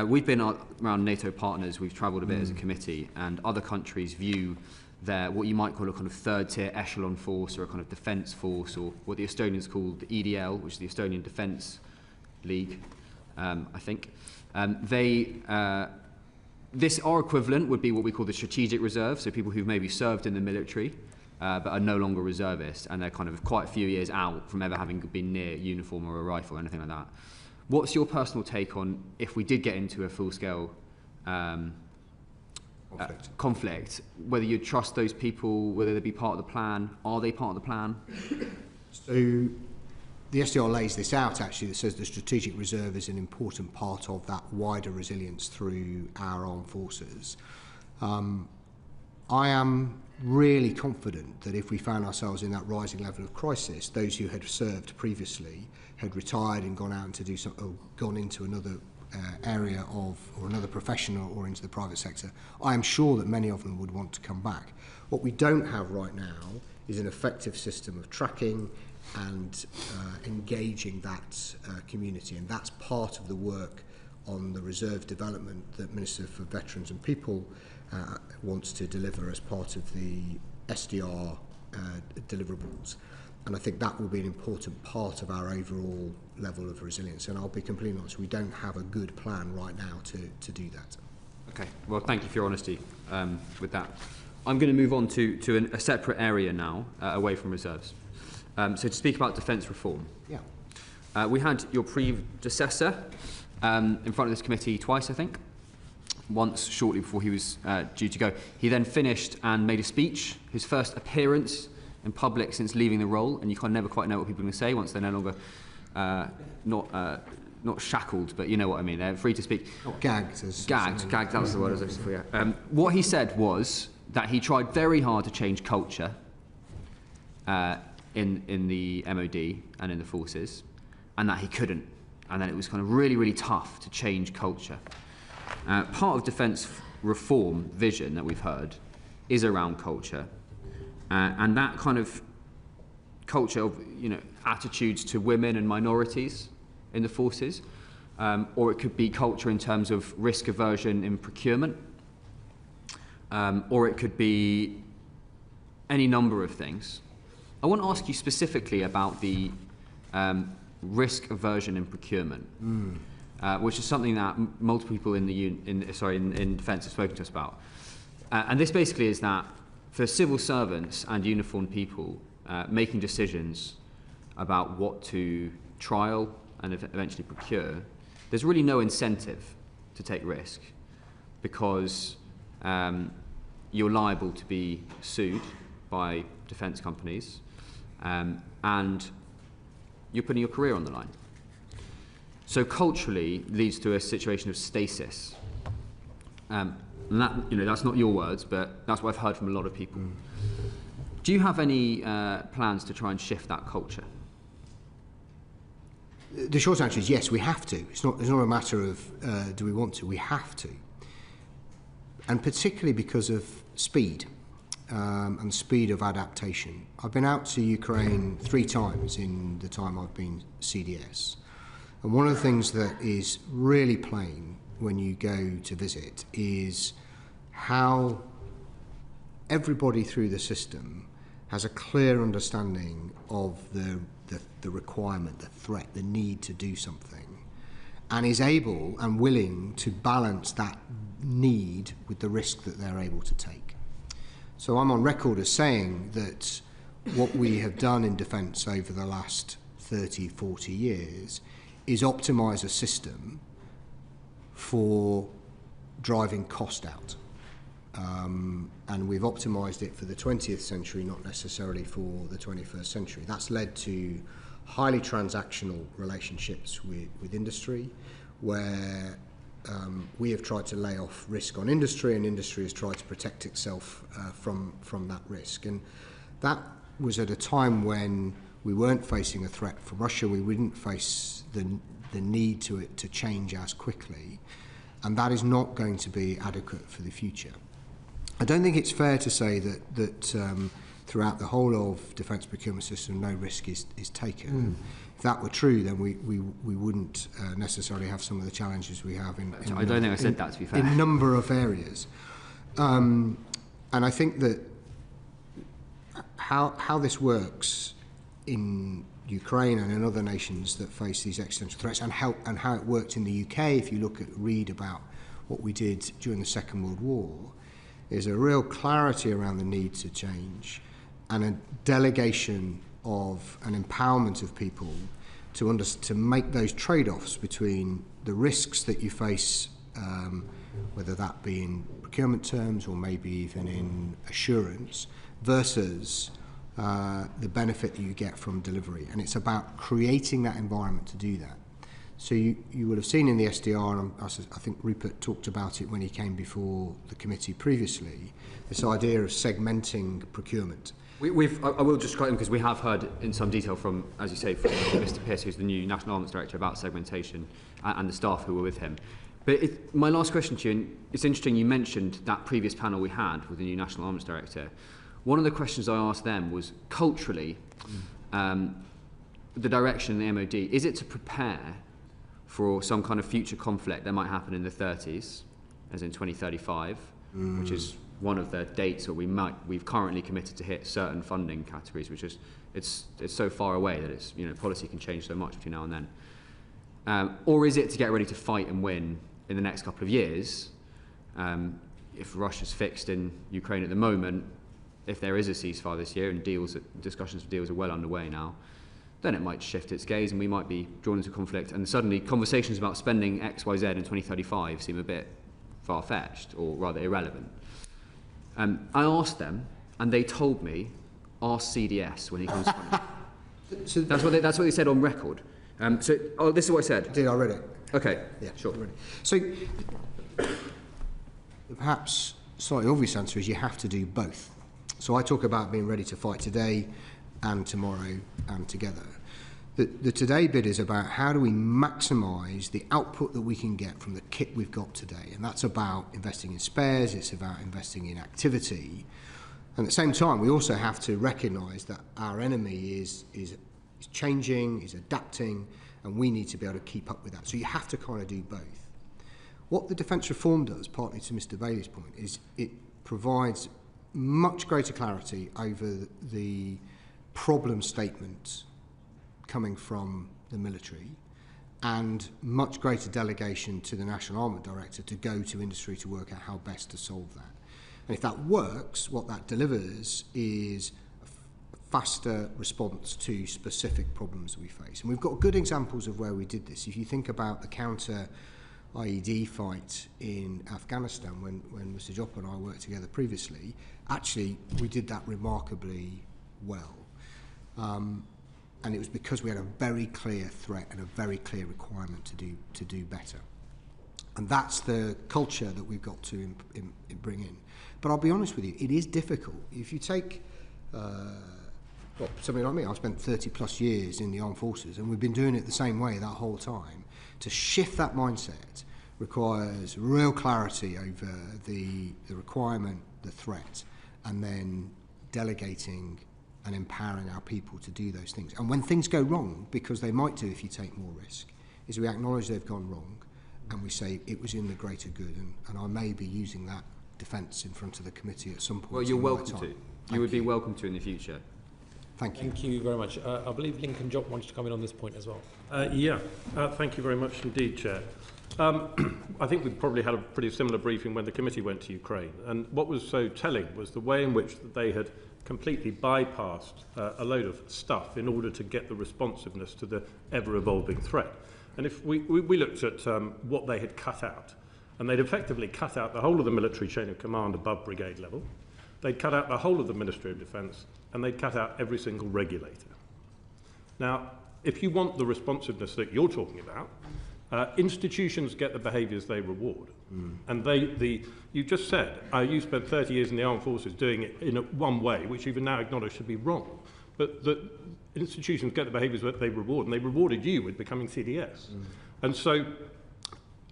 We've been around NATO partners, we've travelled a bit as a committee, and other countries view what you might call a kind of third-tier echelon force or a kind of defence force, or what the Estonians call the EDL, which is the Estonian Defence League, I think. Our equivalent would be what we call the strategic reserve, so people who've maybe served in the military but are no longer reservists, and they're kind of quite a few years out from ever having been near uniform or a rifle or anything like that. What's your personal take on if we did get into a full-scale conflict, whether you trust those people, whether they be part of the plan? Are they part of the plan? So the SDR lays this out actually, that says the strategic reserve is an important part of that wider resilience through our armed forces. I am really confident that if we found ourselves in that rising level of crisis, those who had served previously, had retired and gone out to do something, or gone into another area or another profession or into the private sector, I am sure that many of them would want to come back. What we don't have right now is an effective system of tracking and engaging that community, and that's part of the work on the reserve development that Minister for Veterans and People wants to deliver as part of the SDR deliverables. And I think that will be an important part of our overall level of resilience. And I'll be completely honest, we don't have a good plan right now to do that. Okay, well, thank you for your honesty with that. I'm going to move on to a separate area now, away from reserves. So to speak about defence reform. Yeah. We had your predecessor in front of this committee twice, I think. Once shortly before he was due to go. He then finished and made a speech, his first appearance in public since leaving the role, and you can never quite know what people are going to say once they're no longer not shackled, but you know what I mean. They're free to speak. Not gagged. Gagged, that was the word I was looking for, yeah. What he said was that he tried very hard to change culture in the MOD and in the forces, and that he couldn't. And that it was kind of really, really tough to change culture. Part of defence reform vision that we've heard is around culture, and that kind of culture of, you know, attitudes to women and minorities in the forces, or it could be culture in terms of risk aversion in procurement, or it could be any number of things. I want to ask you specifically about the risk aversion in procurement, which is something that multiple people in defence have spoken to us about. And this basically is that for civil servants and uniformed people making decisions about what to trial and eventually procure, there's really no incentive to take risk, because you're liable to be sued by defence companies, and you're putting your career on the line. So culturally leads to a situation of stasis. And that, you know, that's not your words, but that's what I've heard from a lot of people. Do you have any plans to try and shift that culture? The short answer is yes, we have to. It's not a matter of do we want to, we have to. And particularly because of speed and speed of adaptation. I've been out to Ukraine 3 times in the time I've been CDS. And one of the things that is really plain when you go to visit is how everybody through the system has a clear understanding of the requirement, the threat, the need to do something, and is able and willing to balance that need with the risk that they're able to take. So I'm on record as saying that what we have done in defence over the last 30, 40 years is optimise a system for driving cost out. And we've optimised it for the 20th century, not necessarily for the 21st century. That's led to highly transactional relationships with industry, where we have tried to lay off risk on industry, and industry has tried to protect itself from that risk. And that was at a time when we weren't facing a threat from Russia. We wouldn't face the need to change as quickly, and that is not going to be adequate for the future. I don't think it's fair to say that throughout the whole of defence procurement system no risk is taken. If that were true, then we wouldn't necessarily have some of the challenges we have in I don't think I said that, to be fair. In a number of areas. And I think that how this works in Ukraine and in other nations that face these existential threats, and how it worked in the UK, if you read about what we did during the Second World War, is a real clarity around the need to change, and a delegation of an empowerment of people to make those trade-offs between the risks that you face, whether that be in procurement terms or maybe even in assurance, versus the benefit that you get from delivery. And it's about creating that environment to do that. So you will have seen in the SDR, and I think Rupert talked about it when he came before the committee previously, this idea of segmenting procurement. I will just quote him, because we have heard in some detail from, as you say, from Mr. Pearce, who's the new National Armaments Director, about segmentation, and the staff who were with him. But my last question to you, and it's interesting you mentioned that previous panel we had with the new National Armaments Director. One of the questions I asked them was, culturally, the direction in the MOD, is it to prepare for some kind of future conflict that might happen in the 30s, as in 2035, which is one of the dates that we've currently committed to hit certain funding categories, which is it's so far away that it's, you know, policy can change so much between now and then. Or is it to get ready to fight and win in the next couple of years, if Russia's fixed in Ukraine at the moment, if there is a ceasefire this year and discussions for deals are well underway now, then it might shift its gaze and we might be drawn into conflict, and suddenly conversations about spending X, Y, Z in 2035 seem a bit far-fetched, or rather irrelevant. I asked them, and they told me, ask CDS when he comes to funding. So That's what they said on record. This is what I said. I read it. Okay, Yeah, sure. I read it. So perhaps slightly obvious answer is you have to do both. So I talk about being ready to fight today and tomorrow and together. The today bit is about how do we maximise the output that we can get from the kit we've got today, and that's about investing in spares, it's about investing in activity. And at the same time, we also have to recognise that our enemy is changing, is adapting, and we need to be able to keep up with that. So you have to kind of do both. What the defence reform does, partly to Mr Bailey's point, is it provides much greater clarity over the problem statement coming from the military, and much greater delegation to the National Armament Director to go to industry to work out how best to solve that. And if that works, what that delivers is a faster response to specific problems that we face. And we've got good examples of where we did this. If you think about the counter IED fight in Afghanistan, when Mr Joppa and I worked together previously, actually we did that remarkably well. And it was because we had a very clear threat and a very clear requirement to do better. And that's the culture that we've got to bring in. But I'll be honest with you, it is difficult. If you take somebody like me, I've spent 30 plus years in the armed forces, and we've been doing it the same way that whole time. To shift that mindset requires real clarity over the requirement, the threat, and then delegating and empowering our people to do those things. And when things go wrong, because they might do if you take more risk, is we acknowledge they've gone wrong and we say it was in the greater good. And I may be using that defence in front of the committee at some point. Well, you're welcome to. You would be welcome to in the future. Thank you. Thank you very much. I believe Lincoln Jopp wants to come in on this point as well. Thank you very much indeed, Chair. I think we probably had a pretty similar briefing when the committee went to Ukraine. And what was so telling was the way in which they had completely bypassed a load of stuff in order to get the responsiveness to the ever-evolving threat. And if we looked at what they had cut out, and they'd effectively cut out the whole of the military chain of command above brigade level, they'd cut out the whole of the Ministry of Defence, and they'd cut out every single regulator. Now, if you want the responsiveness that you're talking about, institutions get the behaviours they reward. And you just said, you spent 30 years in the armed forces doing it in one way, which you've now acknowledged should be wrong. But the institutions get the behaviours that they reward, and they rewarded you with becoming CDS. And so,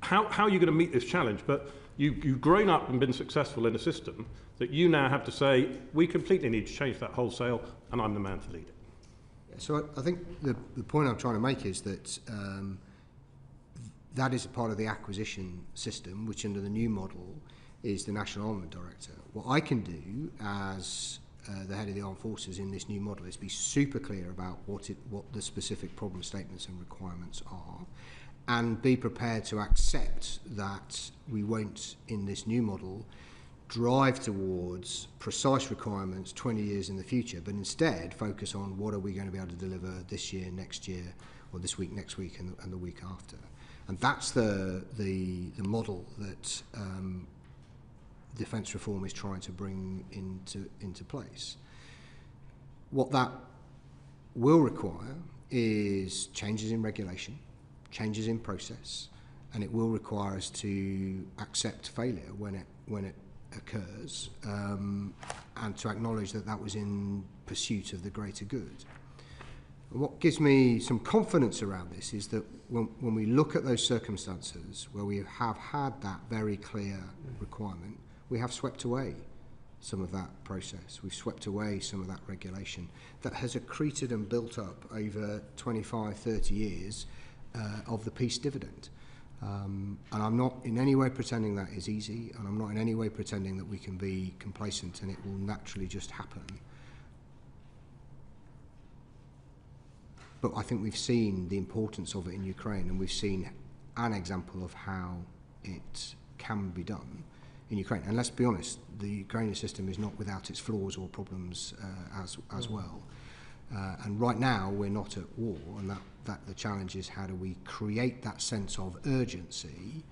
how are you going to meet this challenge? But you've grown up and been successful in a system that you now have to say, we completely need to change that wholesale, and I'm the man to lead it. So I think the point I'm trying to make is that that is a part of the acquisition system, which under the new model is the National Armament Director. What I can do as the head of the armed forces in this new model is be super clear about what the specific problem statements and requirements are, and be prepared to accept that we won't, in this new model, drive towards precise requirements 20 years in the future, but instead focus on what are we going to be able to deliver this year, next year, or this week, next week, and the week after. And that's the model that defence reform is trying to bring into place. What that will require is changes in regulation, changes in process, and it will require us to accept failure when it occurs, and to acknowledge that that was in pursuit of the greater good. And what gives me some confidence around this is that when we look at those circumstances where we have had that very clear requirement, we have swept away some of that process. We've swept away some of that regulation that has accreted and built up over 25, 30 years of the peace dividend. And I'm not in any way pretending that is easy, and I'm not in any way pretending that we can be complacent and it will naturally just happen. But I think we've seen the importance of it in Ukraine, and we've seen an example of how it can be done in Ukraine. And let's be honest, the Ukrainian system is not without its flaws or problems as well. And right now we're not at war, and that the challenge is how do we create that sense of urgency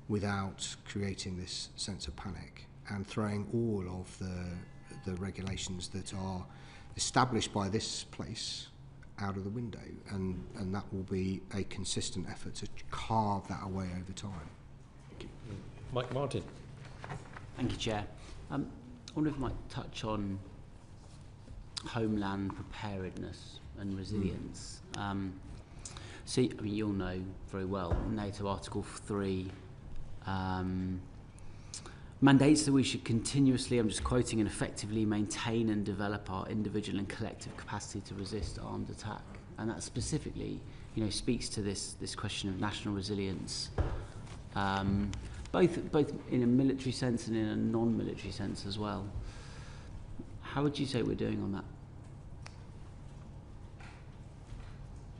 without creating this sense of panic and throwing all of the regulations that are established by this place out of the window, and that will be a consistent effort to carve that away over time. Thank you. Mike Martin. Thank you, Chair. I wonder if I might touch on homeland preparedness and resilience. So, I mean, you'll know very well, NATO Article 3 mandates that we should continuously, I'm just quoting, and effectively maintain and develop our individual and collective capacity to resist armed attack. And that specifically, speaks to this question of national resilience, both in a military sense and in a non-military sense as well. How would you say we're doing on that?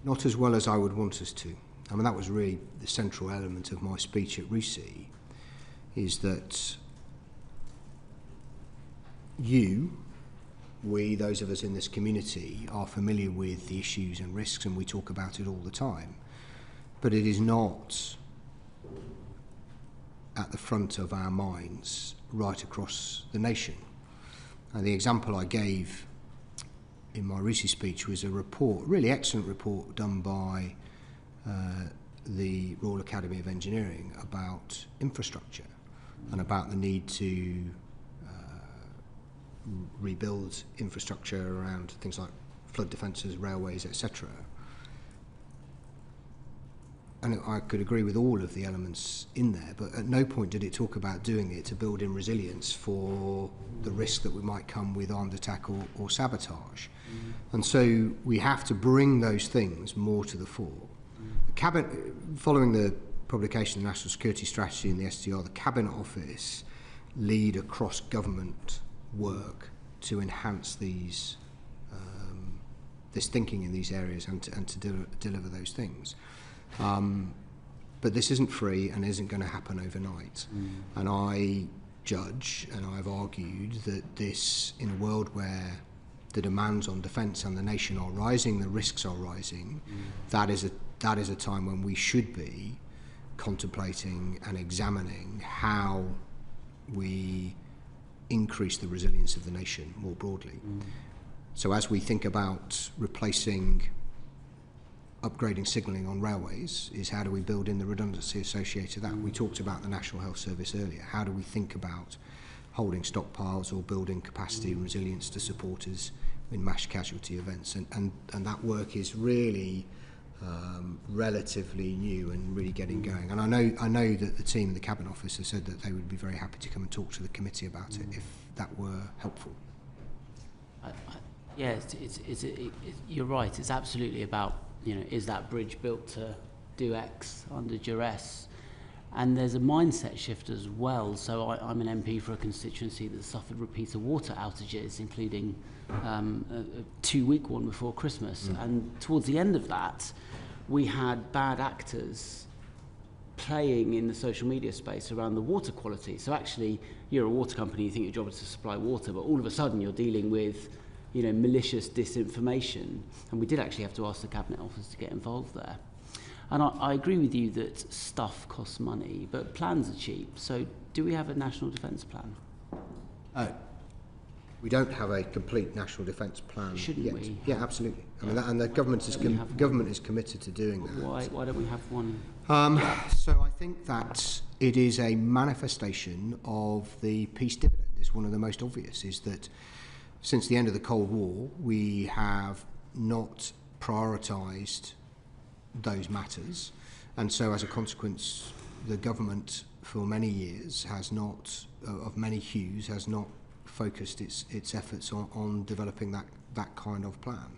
Not as well as I would want us to. I mean, that was really the central element of my speech at RUSI, is that we, those of us in this community, are familiar with the issues and risks, and we talk about it all the time. But it is not at the front of our minds right across the nation. And the example I gave in my RUSI speech was a report, a really excellent report done by the Royal Academy of Engineering about infrastructure and about the need to rebuild infrastructure around things like flood defences, railways, etc. And I could agree with all of the elements in there, but at no point did it talk about doing it to build in resilience for the risk that we might come with armed attack or sabotage. And so we have to bring those things more to the fore. The Cabinet, following the publication of the National Security Strategy and the SDR, the Cabinet Office lead across government work to enhance these this thinking in these areas and to deliver those things. But this isn't free and isn't going to happen overnight. And I judge, and I've argued, that this, in a world where the demands on defence and the nation are rising, the risks are rising, that is a time when we should be contemplating and examining how we increase the resilience of the nation more broadly. So as we think about replacing upgrading signalling on railways, is how do we build in the redundancy associated with that? We talked about the National Health Service earlier. How do we think about holding stockpiles or building capacity and resilience to support us in mass casualty events? And that work is really relatively new and really getting going. And I know that the team in the Cabinet Office has said that they would be very happy to come and talk to the committee about it if that were helpful. Yeah, you're right. It's absolutely about, is that bridge built to do X under duress? And there's a mindset shift as well. So I'm an MP for a constituency that suffered repeated water outages, including a 2-week one before Christmas. And towards the end of that, we had bad actors playing in the social media space around the water quality. So actually, you're a water company, you think your job is to supply water, but all of a sudden you're dealing with malicious disinformation. And we did actually have to ask the Cabinet Office to get involved there. And I agree with you that stuff costs money, but plans are cheap. So do we have a national defence plan? We don't have a complete national defence plan Shouldn't yet. we? Yeah, absolutely. I mean, and the government is committed to doing that. Why don't we have one? So I think that it is a manifestation of the peace dividend. It's one of the most obvious, is that since the end of the Cold War, we have not prioritised those matters, and so as a consequence, the government for many years has not, of many hues, has not focused its efforts on developing that kind of plan.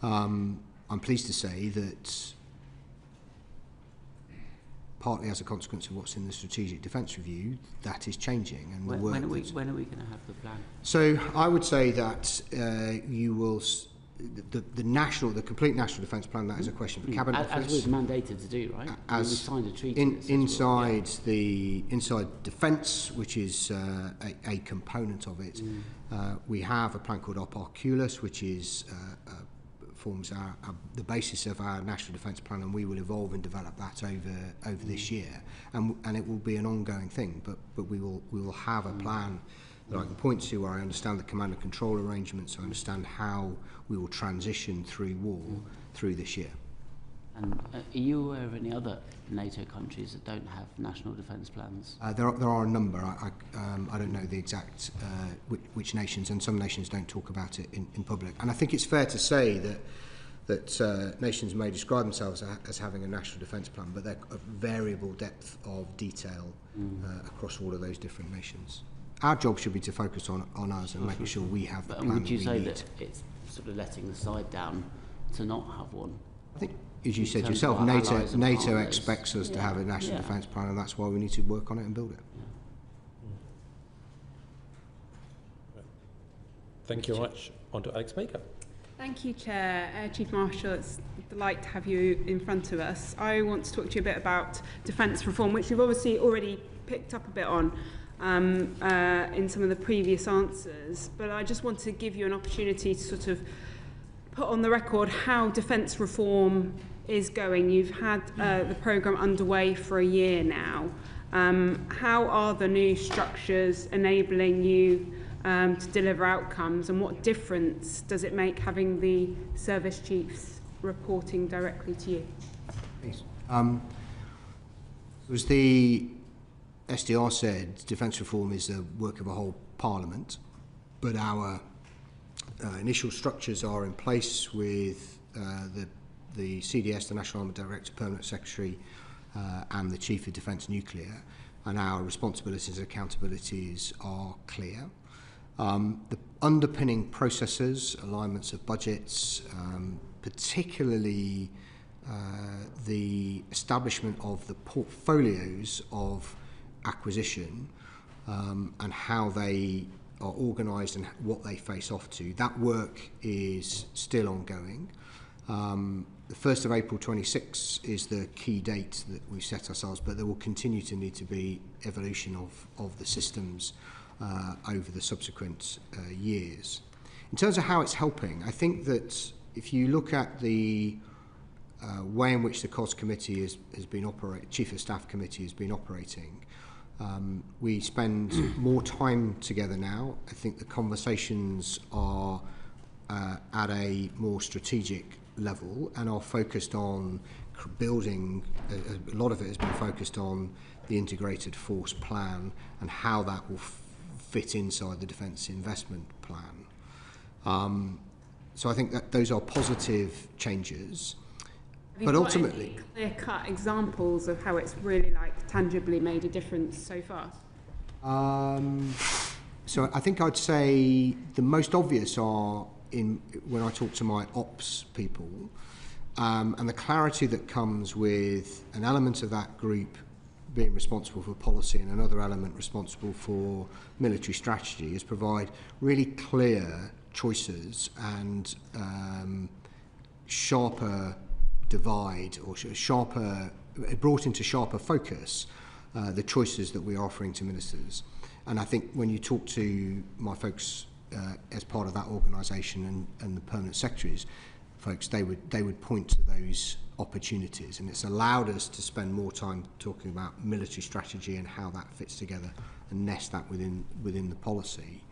I'm pleased to say that partly as a consequence of what's in the Strategic Defence Review, that is changing. And when are we going to have the plan? So I would say that you will the complete national defence plan, that is a question for Cabinet Office. As we're mandated to do, right? As we signed a treaty. Inside defence, which is a component of it, we have a plan called Oparculus, which is forms the basis of our national defence plan, and we will evolve and develop that over this year, and it will be an ongoing thing. But we will have a plan that I can point to where I understand the command and control arrangements, I understand how we will transition through war through this year. And are you aware of any other NATO countries that don't have national defence plans? There are a number. I don't know the exact which nations, and some nations don't talk about it in public. And I think it's fair to say that nations may describe themselves as having a national defence plan, but they're of variable depth of detail across all of those different nations. Our job should be to focus on us and making sure we have the plan that we need. Would you say that it's sort of letting the side down to not have one? I think, as you said yourself, NATO expects us to have a national defence plan, and that's why we need to work on it and build it. Thank you very much. On to Alex Baker. Thank you, Chair. Chief Marshal, it's a delight to have you in front of us. I want to talk to you a bit about defence reform, which you've obviously already picked up a bit on in some of the previous answers, but I just want to give you an opportunity to sort of put on the record how defence reform is going. You've had the programme underway for a year now. How are the new structures enabling you to deliver outcomes, and what difference does it make having the service chiefs reporting directly to you? Please. As the SDR said, defence reform is the work of a whole Parliament, but our initial structures are in place with the CDS, the National Armament Director, Permanent Secretary, and the Chief of Defence Nuclear, and our responsibilities and accountabilities are clear. The underpinning processes, alignments of budgets, particularly the establishment of the portfolios of acquisition and how they are organised and what they face off to. That work is still ongoing. The 1st of April 26 is the key date that we've set ourselves, but there will continue to need to be evolution of the systems over the subsequent years. In terms of how it's helping, I think that if you look at the way in which the COS committee has been operating, Chief of Staff committee has been operating, we spend more time together now. I think the conversations are at a more strategic level and are focused on building, a lot of it has been focused on the integrated force plan and how that will fit inside the defence investment plan. So I think that those are positive changes. Have you got any clear-cut examples of how it's really tangibly made a difference so far? So I think I'd say the most obvious are when I talk to my ops people, and the clarity that comes with an element of that group being responsible for policy and another element responsible for military strategy is provide really clear choices and sharper divide or sharper, brought into sharper focus the choices that we are offering to ministers. And I think when you talk to my folks as part of that organisation and the permanent secretaries folks, they would point to those opportunities, and it's allowed us to spend more time talking about military strategy and how that fits together and nest that within the policy.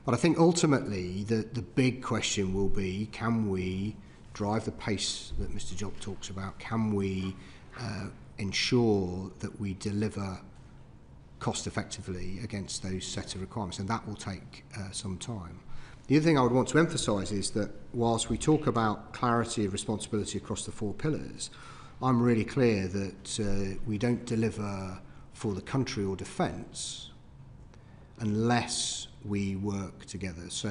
But I think ultimately the big question will be, can we drive the pace that Mr. Job talks about? Can we ensure that we deliver cost effectively against those set of requirements? And that will take some time. The other thing I would want to emphasise is that whilst we talk about clarity of responsibility across the 4 pillars, I'm really clear that we don't deliver for the country or defence unless we work together. So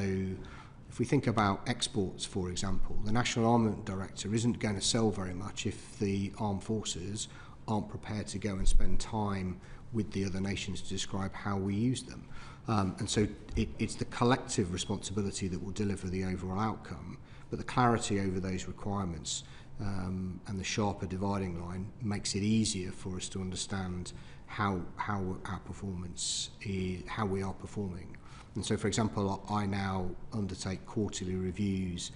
if we think about exports, for example, the National Armament Director isn't going to sell very much if the armed forces aren't prepared to go and spend time with the other nations to describe how we use them. And so it's the collective responsibility that will deliver the overall outcome. But the clarity over those requirements and the sharper dividing line makes it easier for us to understand how our performance is, how we are performing. And so, for example, I now undertake quarterly reviews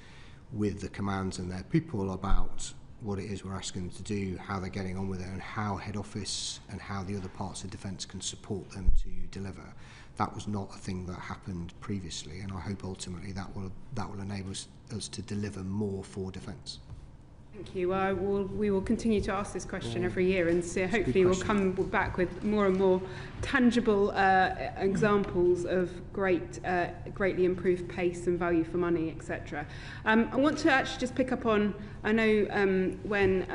with the commands and their people about what it is we're asking them to do, how they're getting on with it, and how head office and how the other parts of defence can support them to deliver. That was not a thing that happened previously, and I hope ultimately that will enable us to deliver more for defence. Thank you. We will continue to ask this question every year, and so hopefully we'll come back with more and more tangible examples of greatly improved pace and value for money, etc. I want to actually just pick up on, I know when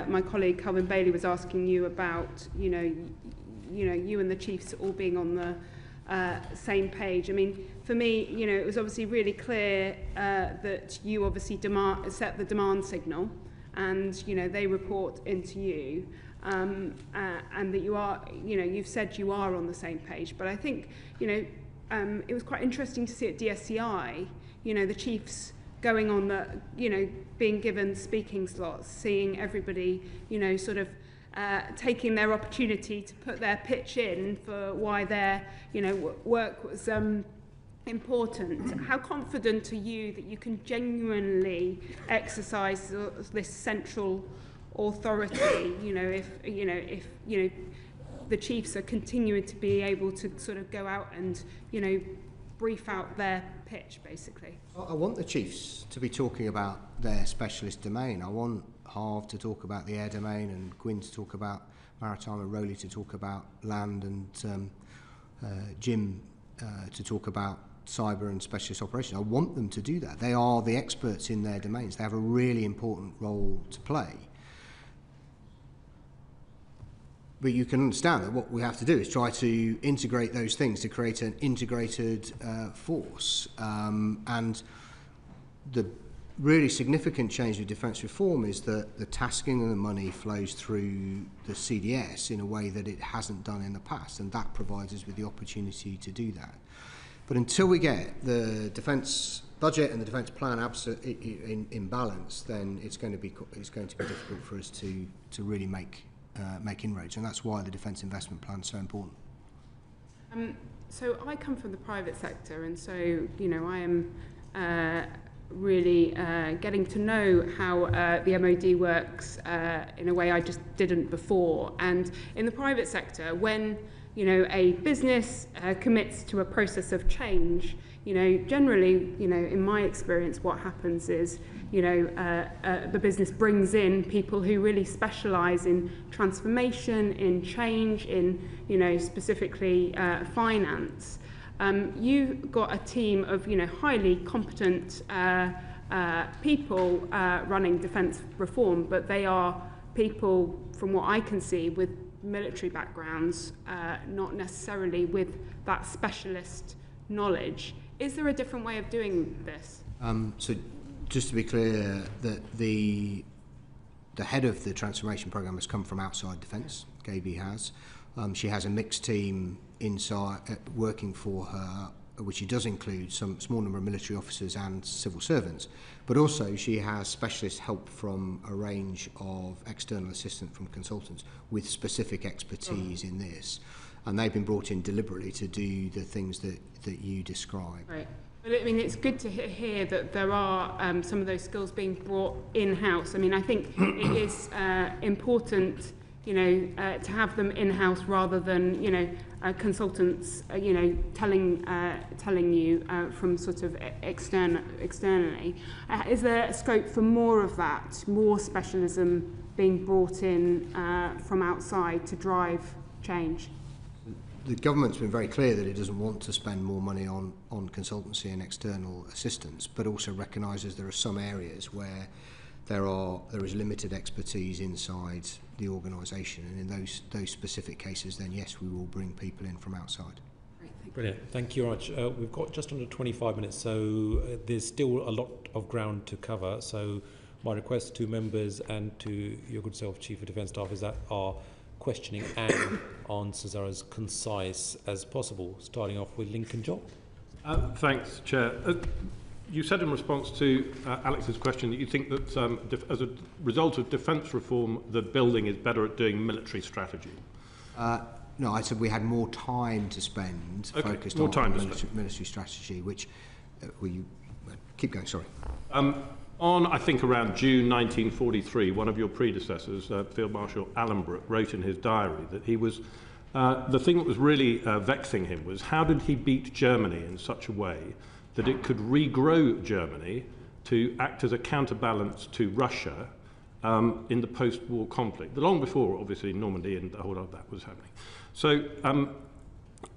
my colleague Calvin Bailey was asking you about, you and the chiefs all being on the same page. I mean, for me, it was obviously really clear that you obviously set the demand signal, and they report into you, and that you are, you've said you are on the same page. But I think, it was quite interesting to see at DSCI, the chiefs going on the, being given speaking slots, seeing everybody, sort of taking their opportunity to put their pitch in for why their, work was important. How confident are you that you can genuinely exercise this central authority? If the chiefs are continuing to be able to sort of go out and brief out their pitch, basically. I want the chiefs to be talking about their specialist domain. I want Harv to talk about the air domain, and Gwyn to talk about maritime, and Rowley to talk about land, and Jim to talk about cyber and specialist operations. I want them to do that. They are the experts in their domains. They have a really important role to play. But you can understand that what we have to do is try to integrate those things to create an integrated force. And the really significant change with defence reform is that the tasking and the money flows through the CDS in a way that it hasn't done in the past, and that provides us with the opportunity to do that. But until we get the defence budget and the defence plan in balance, then it's going to be difficult for us to really make inroads, and that's why the defence investment plan is so important. So I come from the private sector, and so I am really getting to know how the MOD works in a way I just didn't before. And in the private sector, when a business commits to a process of change, generally, in my experience, what happens is, the business brings in people who really specialise in transformation, in change, in, specifically finance. You've got a team of, highly competent people running defence reform, but they are people, from what I can see, with military backgrounds, not necessarily with that specialist knowledge. Is there a different way of doing this? So just to be clear, that the head of the transformation programme has come from outside defence. Gaby has. She has a mixed team inside working for her, which she does include some small number of military officers and civil servants, but also she has specialist help from a range of external assistance from consultants with specific expertise in this, and they've been brought in deliberately to do the things that you describe. Right. But I mean, it's good to hear that there are some of those skills being brought in-house. I mean, I think it is important, to have them in-house rather than, consultants, telling you from sort of externally. Is there scope for more of that, more specialism being brought in from outside to drive change? The government's been very clear that it doesn't want to spend more money on consultancy and external assistance, but also recognises there are some areas where there is limited expertise inside the organisation, and in those specific cases, then yes, we will bring people in from outside. Brilliant. Thank you very much. We've got just under 25 minutes, so there's still a lot of ground to cover. So my request to members and to your good self, Chief of Defence Staff, is that our questioning and answers are as concise as possible. Starting off with Lincoln Job. Thanks, Chair. you said in response to Alex's question that you think that as a result of defence reform, the building is better at doing military strategy. No, I said we had more time to spend focused on military strategy, which keep going, sorry. On, I think, around June 1943, one of your predecessors, Field Marshal Allenbrook, wrote in his diary that he was, the thing that was really vexing him was how did he beat Germany in such a way that it could regrow Germany to act as a counterbalance to Russia in the post-war conflict, long before, obviously, Normandy and the whole of that was happening. So,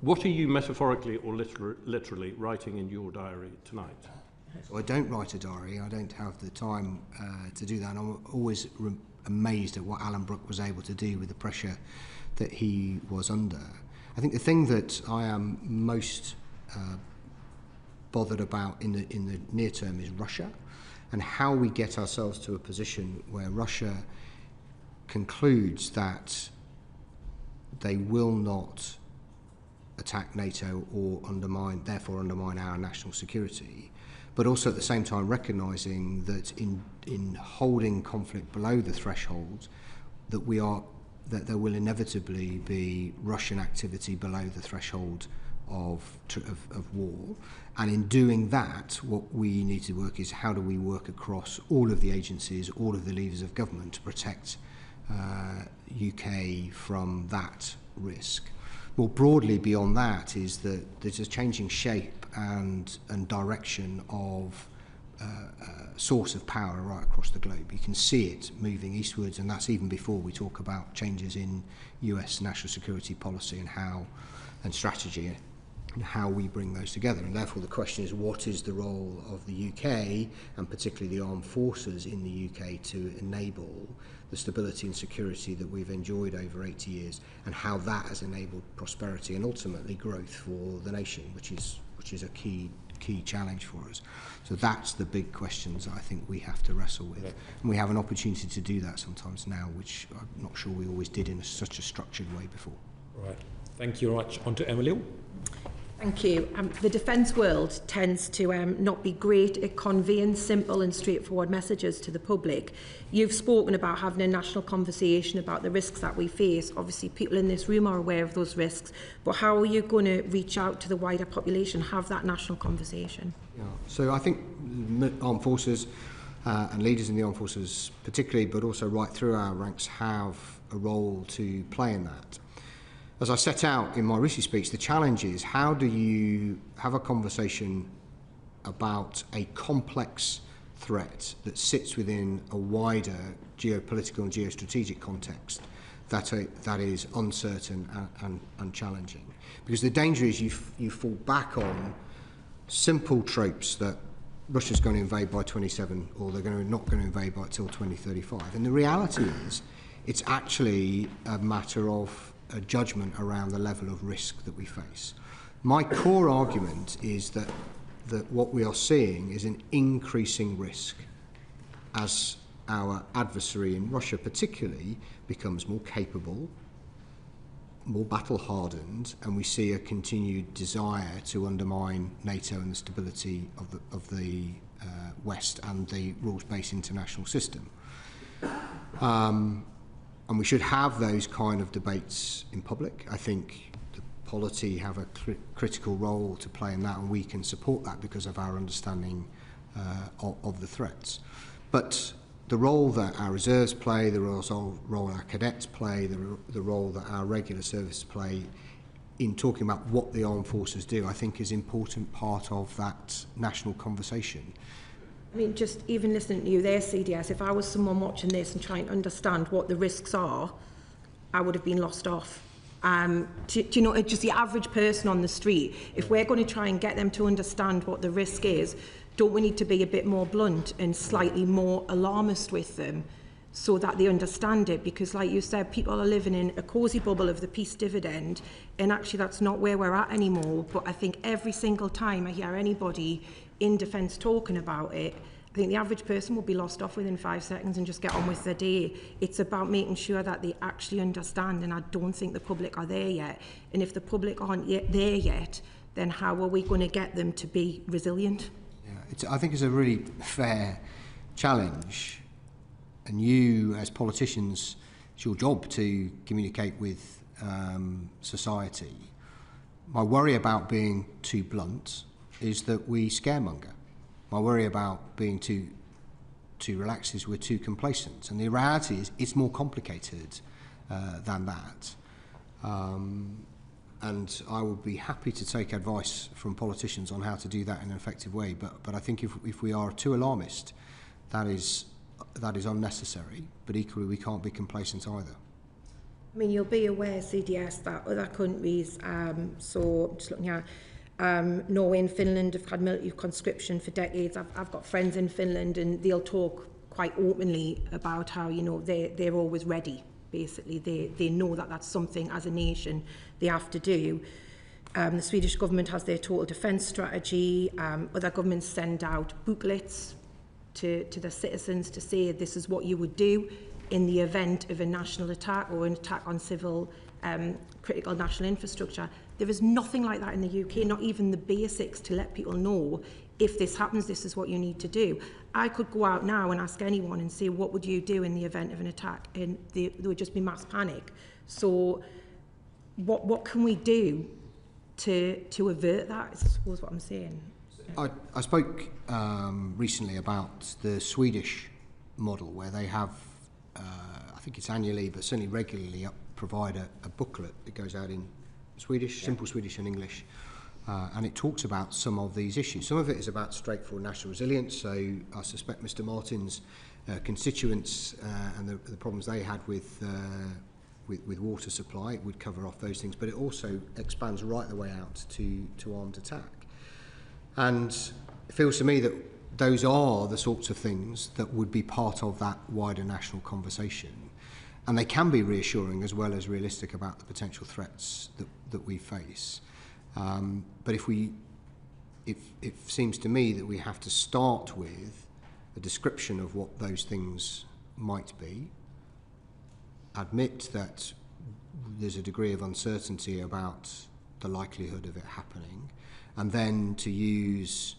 what are you metaphorically or literally writing in your diary tonight? So I don't write a diary. I don't have the time to do that. And I'm always amazed at what Alan Brooke was able to do with the pressure that he was under. I think the thing that I am most bothered about in the near term is Russia, and how we get ourselves to a position where Russia concludes that they will not attack NATO or therefore undermine our national security, but also at the same time recognising that in holding conflict below the threshold, that there will inevitably be Russian activity below the threshold of war. And in doing that, what we need to work is how do we work across all of the agencies, all of the levers of government to protect UK from that risk. More broadly beyond that is that there's a changing shape and direction of source of power right across the globe. You can see it moving eastwards, and that's even before we talk about changes in US national security policy and strategy and how we bring those together. And therefore the question is, what is the role of the UK and particularly the armed forces in the UK to enable the stability and security that we've enjoyed over 80 years, and how that has enabled prosperity and ultimately growth for the nation, which is a key challenge for us. So that's the big questions that I think we have to wrestle with. Okay. And we have an opportunity to do that sometimes now, which I'm not sure we always did in such a structured way before. Right. Thank you very much. On to Emily. Thank you. The defence world tends to not be great at conveying simple and straightforward messages to the public. You've spoken about having a national conversation about the risks that we face. Obviously, people in this room are aware of those risks, but how are you going to reach out to the wider population, have that national conversation? Yeah. So I think armed forces and leaders in the armed forces particularly, but also right through our ranks, have a role to play in that. As I set out in my recent speech, the challenge is how do you have a conversation about a complex threat that sits within a wider geopolitical and geostrategic context that is uncertain and challenging. Because the danger is you fall back on simple tropes that Russia's going to invade by 27 or they're not going to invade by till 2035. And the reality is it's actually a matter of a judgment around the level of risk that we face. My core argument is that what we are seeing is an increasing risk as our adversary in Russia particularly becomes more capable, more battle-hardened, and we see a continued desire to undermine NATO and the stability of the West and the rules-based international system. And we should have those kind of debates in public. I think the polity have a critical role to play in that, and we can support that because of our understanding of the threats. But the role that our reserves play, the role our cadets play, the role that our regular services play in talking about what the armed forces do, I think is an important part of that national conversation. I mean, just even listening to you there, CDS, if I was someone watching this and trying to understand what the risks are, I would have been lost off. Do you know, just the average person on the street, if we're going to try and get them to understand what the risk is, don't we need to be a bit more blunt and slightly more alarmist with them so that they understand it? Because like you said, people are living in a cosy bubble of the peace dividend, and actually that's not where we're at anymore. But I think every single time I hear anybody in defence talking about it, I think the average person will be lost off within 5 seconds and just get on with their day. It's about making sure that they actually understand, and I don't think the public are there yet. And if the public aren't there yet, then how are we going to get them to be resilient? Yeah, I think it's a really fair challenge, and you, as politicians, it's your job to communicate with society. My worry about being too blunt is that we scaremonger. My worry about being too relaxed is we're too complacent. And the reality is it's more complicated than that. And I would be happy to take advice from politicians on how to do that in an effective way. But I think if we are too alarmist, that is unnecessary. But equally, we can't be complacent either. I mean, you'll be aware, CDS, that other countries, so just looking at Norway and Finland have had military conscription for decades. I've got friends in Finland, and they'll talk quite openly about how, you know, they're always ready. Basically, they know that that's something as a nation they have to do. The Swedish government has their total defence strategy. Other governments send out booklets to their citizens to say this is what you would do in the event of a national attack or an attack on civil critical national infrastructure. There is nothing like that in the UK, not even the basics to let people know if this happens, this is what you need to do. I could go out now and ask anyone and say, what would you do in the event of an attack? And there would just be mass panic. So what can we do to avert that, I suppose what I'm saying. I spoke recently about the Swedish model, where they have, I think it's annually, but certainly regularly, provide a booklet that goes out in Swedish, simple Swedish and English, and it talks about some of these issues. Some of it is about straightforward national resilience, so I suspect Mr Martin's constituents and the problems they had with water supply, it would cover off those things, but it also expands right the way out to armed attack. And it feels to me that those are the sorts of things that would be part of that wider national conversation. And they can be reassuring as well as realistic about the potential threats that we face. But it seems to me that we have to start with a description of what those things might be, admit that there's a degree of uncertainty about the likelihood of it happening, and then to use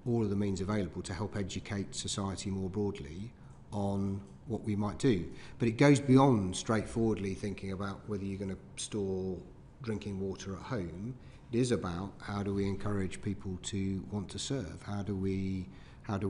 all of the means available to help educate society more broadly on what we might do. But it goes beyond straightforwardly thinking about whether you're going to store drinking water at home. It is about how do we encourage people to want to serve? How do we have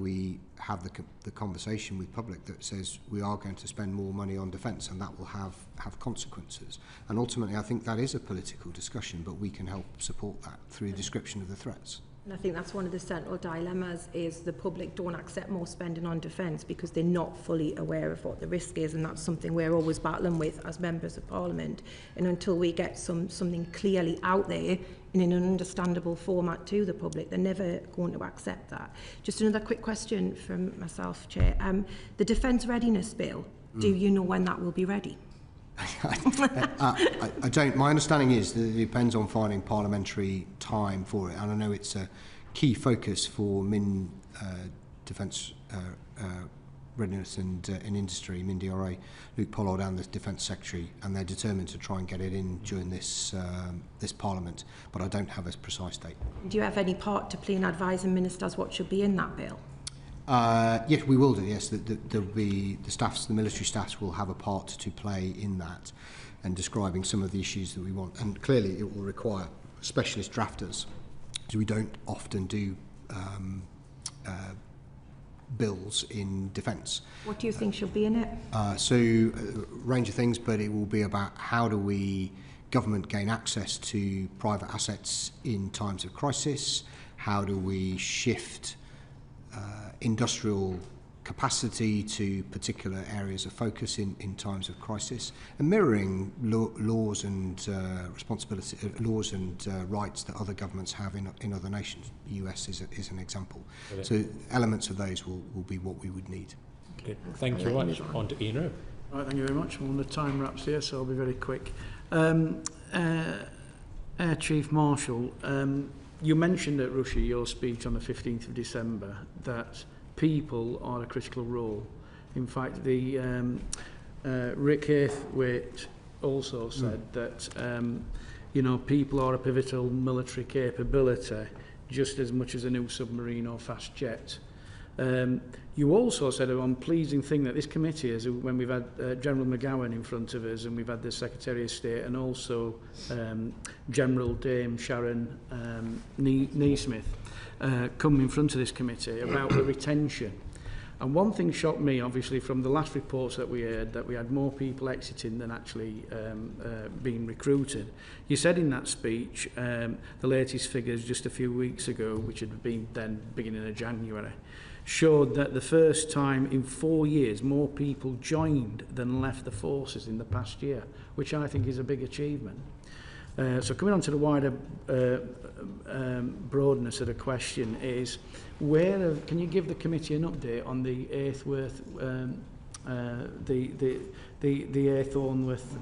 the conversation with public that says we are going to spend more money on defence, and that will have consequences. And ultimately, I think that is a political discussion, but we can help support that through a description of the threats. And I think that's one of the central dilemmas, is the public don't accept more spending on defence because they're not fully aware of what the risk is, and that's something we're always battling with as members of Parliament. And until we get something clearly out there in an understandable format to the public, they're never going to accept that. Just another quick question from myself, Chair. The Defence Readiness Bill, do you know when that will be ready? I don't. My understanding is that it depends on finding parliamentary time for it, and I know it's a key focus for Defence Readiness and Industry, MIN-DRA, Luke Pollard and the Defence Secretary, and they're determined to try and get it in during this Parliament, but I don't have a precise date. Do you have any part to play in advising ministers what should be in that bill? Yes, we will do. Yes, there'll be the military staffs will have a part to play in that, and describing some of the issues that we want. And clearly, it will require specialist drafters, because we don't often do bills in defence. What do you think should be in it? So, a range of things, but it will be about how do we government gain access to private assets in times of crisis? How do we shift industrial capacity to particular areas of focus in times of crisis, and mirroring laws and laws and rights that other governments have in other nations. The US is an example. Brilliant. So elements of those will be what we would need. Okay. Thank you very much. On to Ian Rowe. Right, thank you very much. Well, the time wraps here, so I'll be very quick. Air Chief Marshal, you mentioned at Russia, your speech on the 15th of December, that people are a critical role. In fact, the Rick Haythwaite also said that you know, people are a pivotal military capability just as much as a new submarine or fast jet. You also said a pleasing thing that this committee is, when we've had General McGowan in front of us, and we've had the Secretary of State, and also General Dame Sharon Neesmith come in front of this committee about the retention. And one thing shocked me, obviously, from the last reports that we heard, that we had more people exiting than actually being recruited. You said in that speech, the latest figures just a few weeks ago, which had been then beginning of January, showed that the first time in 4 years more people joined than left the forces in the past year, which I think is a big achievement. So coming on to the wider broadness of the question is, can you give the committee an update on the Aithworth, the Aithornworth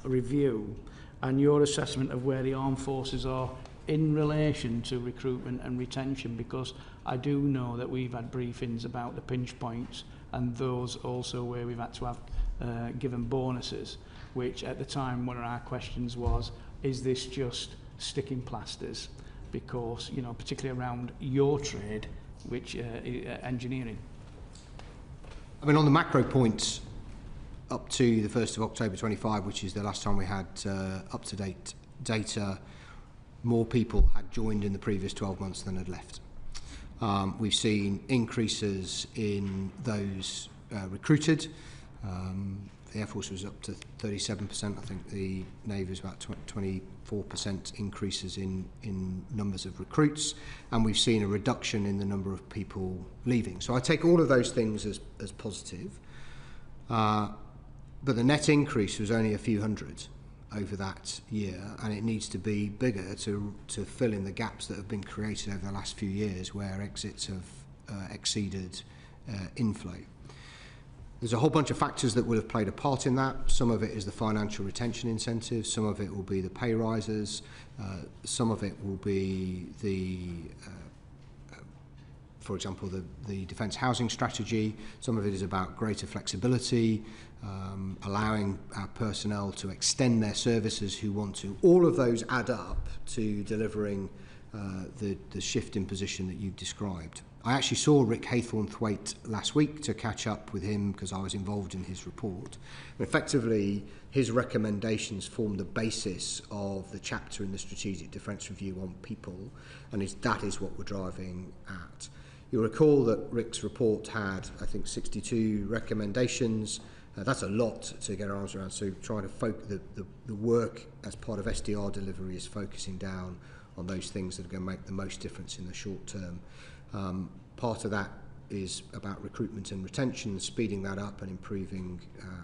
review, and your assessment of where the armed forces are in relation to recruitment and retention? Because I do know that we've had briefings about the pinch points, and those also where we've had to have given bonuses, which at the time one of our questions was, is this just sticking plasters? Because, you know, particularly around your trade, which engineering. I mean, on the macro points, up to the 1st of October 25, which is the last time we had up-to-date data, more people had joined in the previous 12 months than had left. We've seen increases in those recruited. The Air Force was up to 37%. I think the Navy was about 24% increases in numbers of recruits. And we've seen a reduction in the number of people leaving. So I take all of those things as positive. But the net increase was only a few hundred over that year, and it needs to be bigger to fill in the gaps that have been created over the last few years where exits have exceeded inflow. There's a whole bunch of factors that will have played a part in that. Some of it is the financial retention incentives, some of it will be the pay rises, some of it will be for example, the defence housing strategy. Some of it is about greater flexibility, allowing our personnel to extend their services who want to. All of those add up to delivering the shift in position that you've described. I actually saw Rick Haythornthwaite last week to catch up with him because I was involved in his report. And effectively, his recommendations form the basis of the chapter in the Strategic Defence Review on people, and that is what we're driving at. You'll recall that Rick's report had, I think, 62 recommendations. That's a lot to get our arms around, so trying to focus the work as part of SDR delivery is focusing down on those things that are going to make the most difference in the short term. Part of that is about recruitment and retention, speeding that up and improving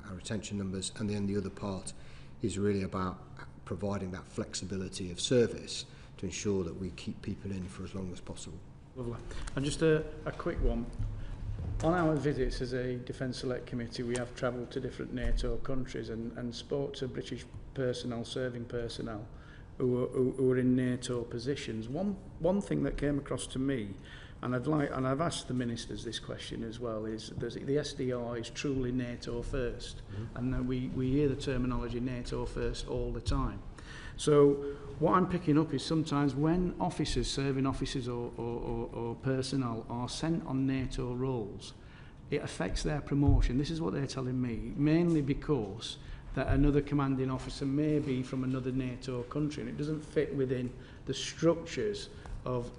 our retention numbers. And then the other part is really about providing that flexibility of service to ensure that we keep people in for as long as possible. Lovely. And just a quick one. On our visits as a Defence Select Committee, we have travelled to different NATO countries and spoke to British personnel, serving personnel, who are in NATO positions. One thing that came across to me, and I've asked the ministers this question as well, is the SDR is truly NATO first, and we hear the terminology NATO first all the time. So what I'm picking up is sometimes when officers, serving officers or personnel are sent on NATO roles, it affects their promotion. This is what they're telling me, mainly because that another commanding officer may be from another NATO country, and it doesn't fit within the structures of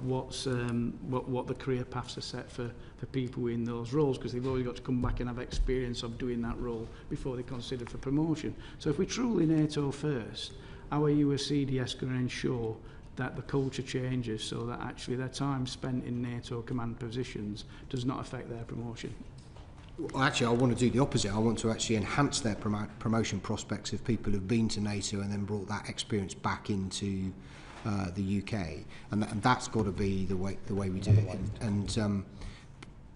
what the career paths are set for people in those roles, because they've already got to come back and have experience of doing that role before they're considered for promotion. So if we're truly NATO first, how are you as CDS going to ensure that the culture changes so that actually their time spent in NATO command positions does not affect their promotion? Well, actually, I want to do the opposite. I want to actually enhance their promotion prospects of people who've been to NATO and then brought that experience back into the UK, and that's got to be the way we do it. And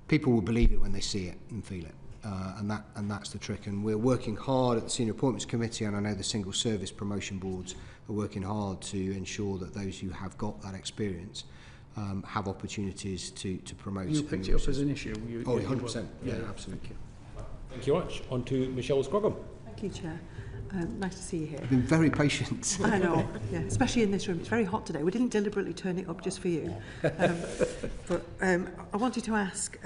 people will believe it when they see it and feel it, and that's the trick. And we're working hard at the Senior Appointments Committee, and I know the Single Service Promotion Boards are working hard to ensure that those who have got that experience have opportunities to promote. You picked it up as an issue. 100%. Yeah, absolutely. Thank you much. On to Michelle Scroggum. Thank you, Chair. Nice to see you here. You've been very patient. I know, yeah, especially in this room. It's very hot today. We didn't deliberately turn it up just for you. But I wanted to ask,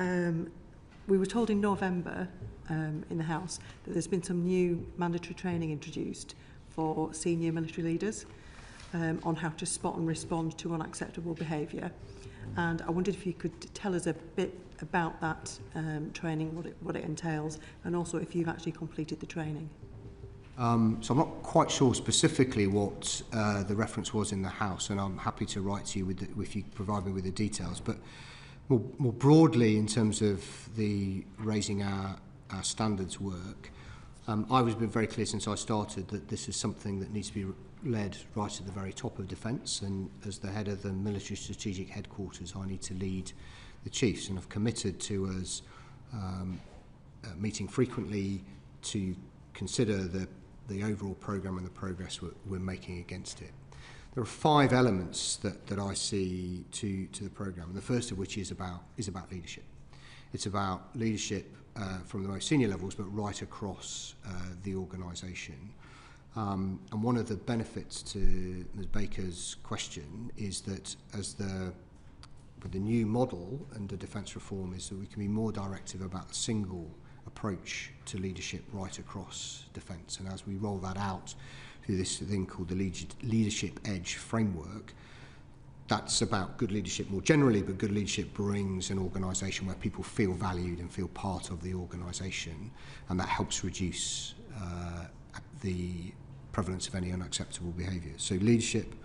we were told in November in the House that there's been some new mandatory training introduced for senior military leaders on how to spot and respond to unacceptable behaviour. And I wondered if you could tell us a bit about that training, what it entails, and also if you've actually completed the training. So I'm not quite sure specifically what the reference was in the House, and I'm happy to write to you if you provide me with the details. But more broadly, in terms of the raising our standards work, I've been very clear since I started that this is something that needs to be led right at the very top of defence, and as the head of the military strategic headquarters I need to lead the chiefs, and I've committed to us meeting frequently to consider the overall programme and the progress we're making against it. There are 5 elements that I see to the programme, the first of which is about leadership. It's about leadership from the most senior levels, but right across the organisation. And one of the benefits to Ms Baker's question is that with the new model under defence reform is that we can be more directive about a single approach to leadership right across defence. And as we roll that out through this thing called the Leadership Edge framework, that's about good leadership more generally, but good leadership brings an organisation where people feel valued and feel part of the organisation, and that helps reduce the prevalence of any unacceptable behaviour. So leadership,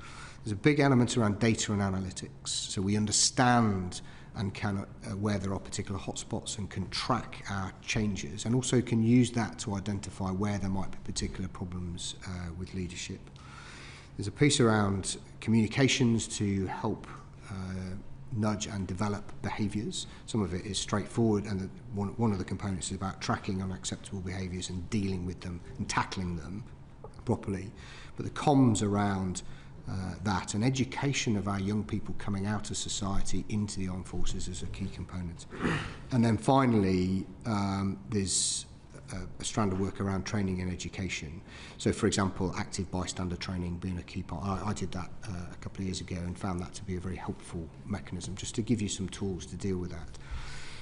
there's a big element around data and analytics, so we understand and can where there are particular hotspots and can track our changes, and also can use that to identify where there might be particular problems with leadership. There's a piece around communications to help nudge and develop behaviours. Some of it is straightforward, and one of the components is about tracking unacceptable behaviours and dealing with them and tackling them properly. But the comms around that and education of our young people coming out of society into the armed forces is a key component. And then finally, there's a strand of work around training and education. So, for example, active bystander training being a key part. I did that a couple of years ago and found that to be a very helpful mechanism, just to give you some tools to deal with that.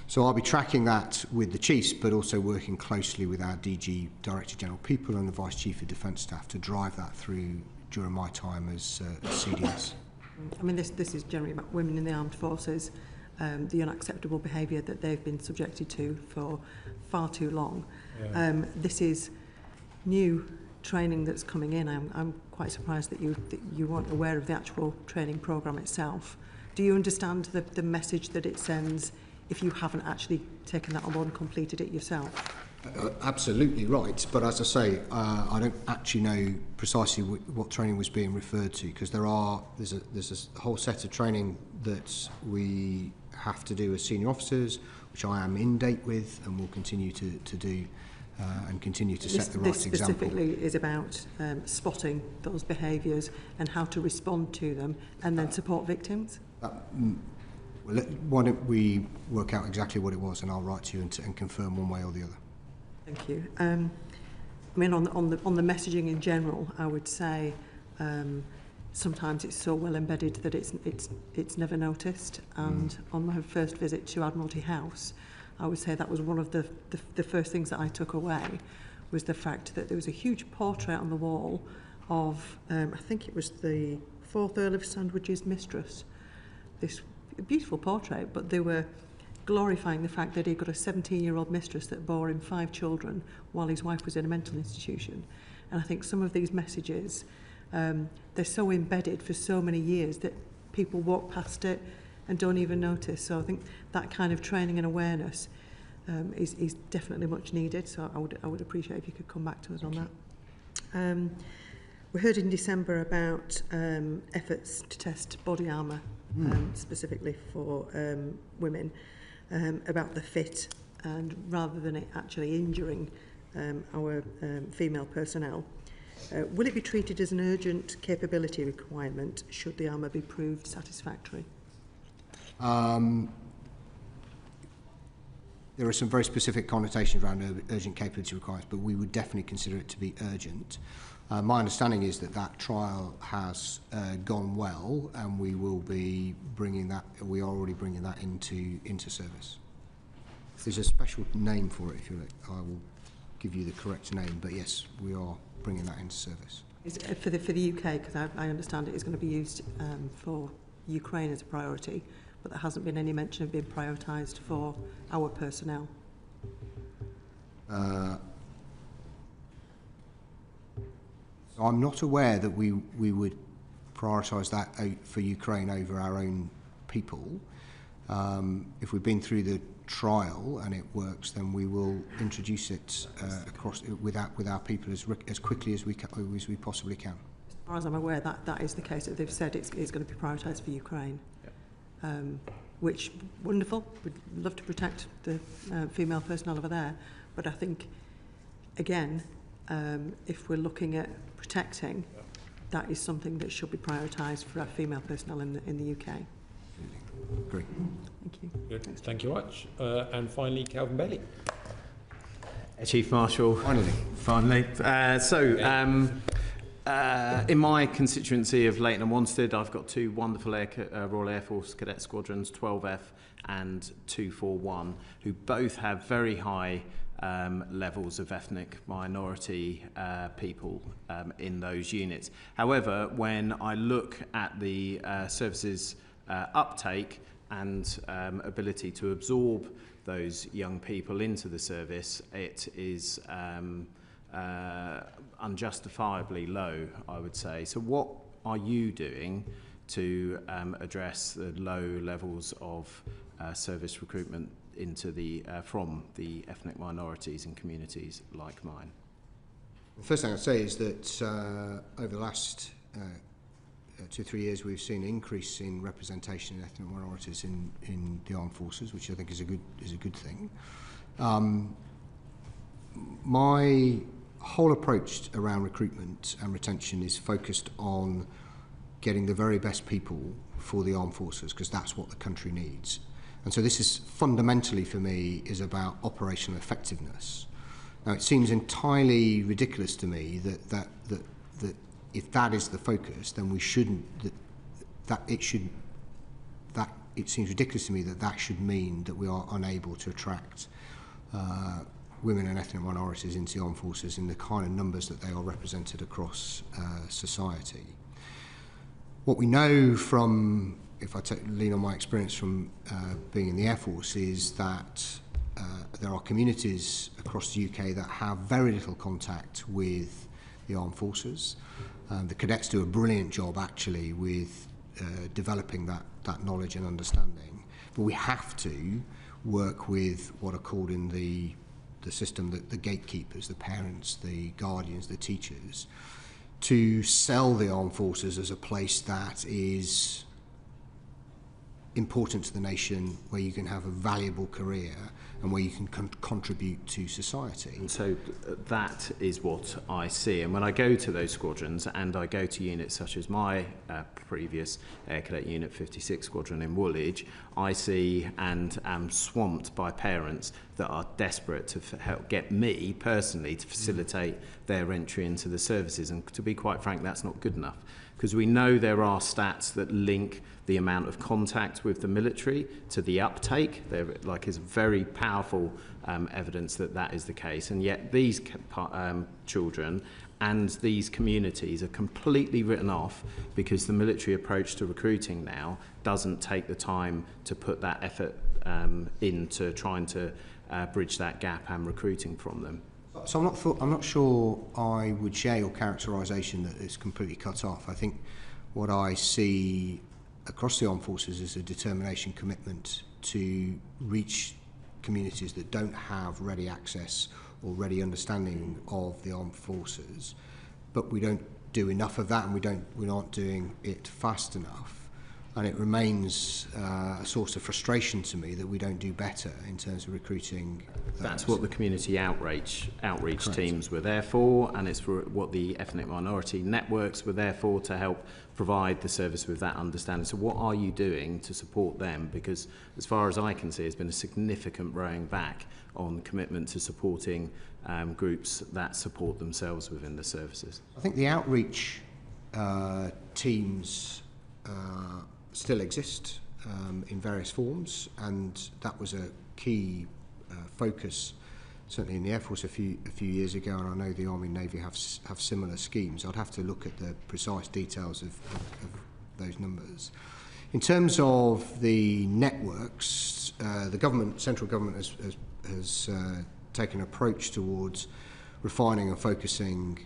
So I'll be tracking that with the chiefs, but also working closely with our DG, Director General People, and the Vice Chief of Defence Staff to drive that through during my time as CDS. I mean, this is generally about women in the armed forces, the unacceptable behaviour that they've been subjected to for far too long. Yeah. This is new training that's coming in. I'm quite surprised that you weren't aware of the actual training programme itself. Do you understand the message that it sends if you haven't actually taken that on board and completed it yourself? Absolutely right, but as I say, I don't actually know precisely what training was being referred to, because there's a whole set of training that we have to do as senior officers, which I am in date with and will continue to do and continue to set the right example. This specifically is about spotting those behaviours and how to respond to them and then support victims? Well, why don't we work out exactly what it was, and I'll write to you and confirm one way or the other. Thank you. I mean, on the messaging in general, I would say sometimes it's so well embedded that it's never noticed. And on my first visit to Admiralty House, I would say that was one of the first things that I took away, was the fact that there was a huge portrait on the wall of I think it was the 4th Earl of Sandwich's mistress. This beautiful portrait, but they were glorifying the fact that he'd got a 17-year-old mistress that bore him 5 children while his wife was in a mental institution. And I think some of these messages, they're so embedded for so many years that people walk past it and don't even notice. So I think that kind of training and awareness is definitely much needed. So I would appreciate if you could come back to us on that. We heard in December about efforts to test body armour, specifically for women, about the fit, and rather than it actually injuring our female personnel. Will it be treated as an urgent capability requirement should the armour be proved satisfactory? there are some very specific connotations around urgent capability requirements, but we would definitely consider it to be urgent. My understanding is that that trial has gone well, and we will be bringing that. We are already bringing that into service. There's a special name for it, if you like. I will give you the correct name, but yes, we are bringing that into service. Is it for the UK, because I understand it is going to be used for Ukraine as a priority, but there hasn't been any mention of being prioritised for our personnel. So I'm not aware that we would prioritise that for Ukraine over our own people. If we've been through the trial and it works, then we will introduce it across with our people as quickly as we possibly can. As far as I'm aware, that is the case. That they've said it's going to be prioritised for Ukraine, which wonderful. We'd love to protect the female personnel over there, but I think again, if we're looking at protecting, that is something that should be prioritised for our female personnel in the UK. Great. Thank you. Good. Thank you much. And finally, Calvin Bailey. Chief Marshal. Finally. In my constituency of Leighton and Wanstead, I've got two wonderful Royal Air Force Cadet Squadrons, 12F and 241, who both have very high levels of ethnic minority people in those units. However, when I look at the services uptake and ability to absorb those young people into the service, it is unjustifiably low, I would say. So what are you doing to address the low levels of service recruitment into the from the ethnic minorities and communities like mine? The first thing I'd say is that over the last 2 or 3 years, we've seen an increase in representation in ethnic minorities in the armed forces, which I think is a good thing. My whole approach around recruitment and retention is focused on getting the very best people for the armed forces, because that's what the country needs. And so this is fundamentally, for me, is about operational effectiveness. Now, it seems entirely ridiculous to me that if that is the focus, then we shouldn't. It seems ridiculous to me that should mean that we are unable to attract women and ethnic minorities into the armed forces in the kind of numbers that they are represented across society. What we know from, if I lean on my experience from being in the Air Force, is that there are communities across the UK that have very little contact with the armed forces. The cadets do a brilliant job, actually, with developing that knowledge and understanding. But we have to work with what are called in the system the gatekeepers, the parents, the guardians, the teachers, to sell the armed forces as a place that is important to the nation, where you can have a valuable career and where you can contribute to society. And so that is what I see. And when I go to those squadrons and I go to units such as my previous Air Cadet Unit 56 Squadron in Woolwich, I see and am swamped by parents that are desperate to help get me personally to facilitate their entry into the services. And to be quite frank, that's not good enough, because we know there are stats that link the amount of contact with the military to the uptake. There is very powerful evidence that is the case, and yet these children and these communities are completely written off because the military approach to recruiting now doesn't take the time to put that effort into trying to bridge that gap and recruiting from them. So I'm not sure I would share your characterisation that it's completely cut off. I think what I see across the armed forces is a determination, commitment to reach communities that don't have ready access or ready understanding of the armed forces. But we don't do enough of that, and we aren't doing it fast enough. And it remains a source of frustration to me that we don't do better in terms of recruiting those. That's what the community outreach Correct. teams were there for, and it's for what the ethnic minority networks were there for, to help provide the service with that understanding. So what are you doing to support them? Because as far as I can see, there's been a significant rowing back on commitment to supporting groups that support themselves within the services. I think the outreach teams still exist in various forms, and that was a key focus certainly in the Air Force a few years ago, and I know the Army and Navy have similar schemes. I'd have to look at the precise details of those numbers. In terms of the networks, the central government has taken an approach towards refining and focusing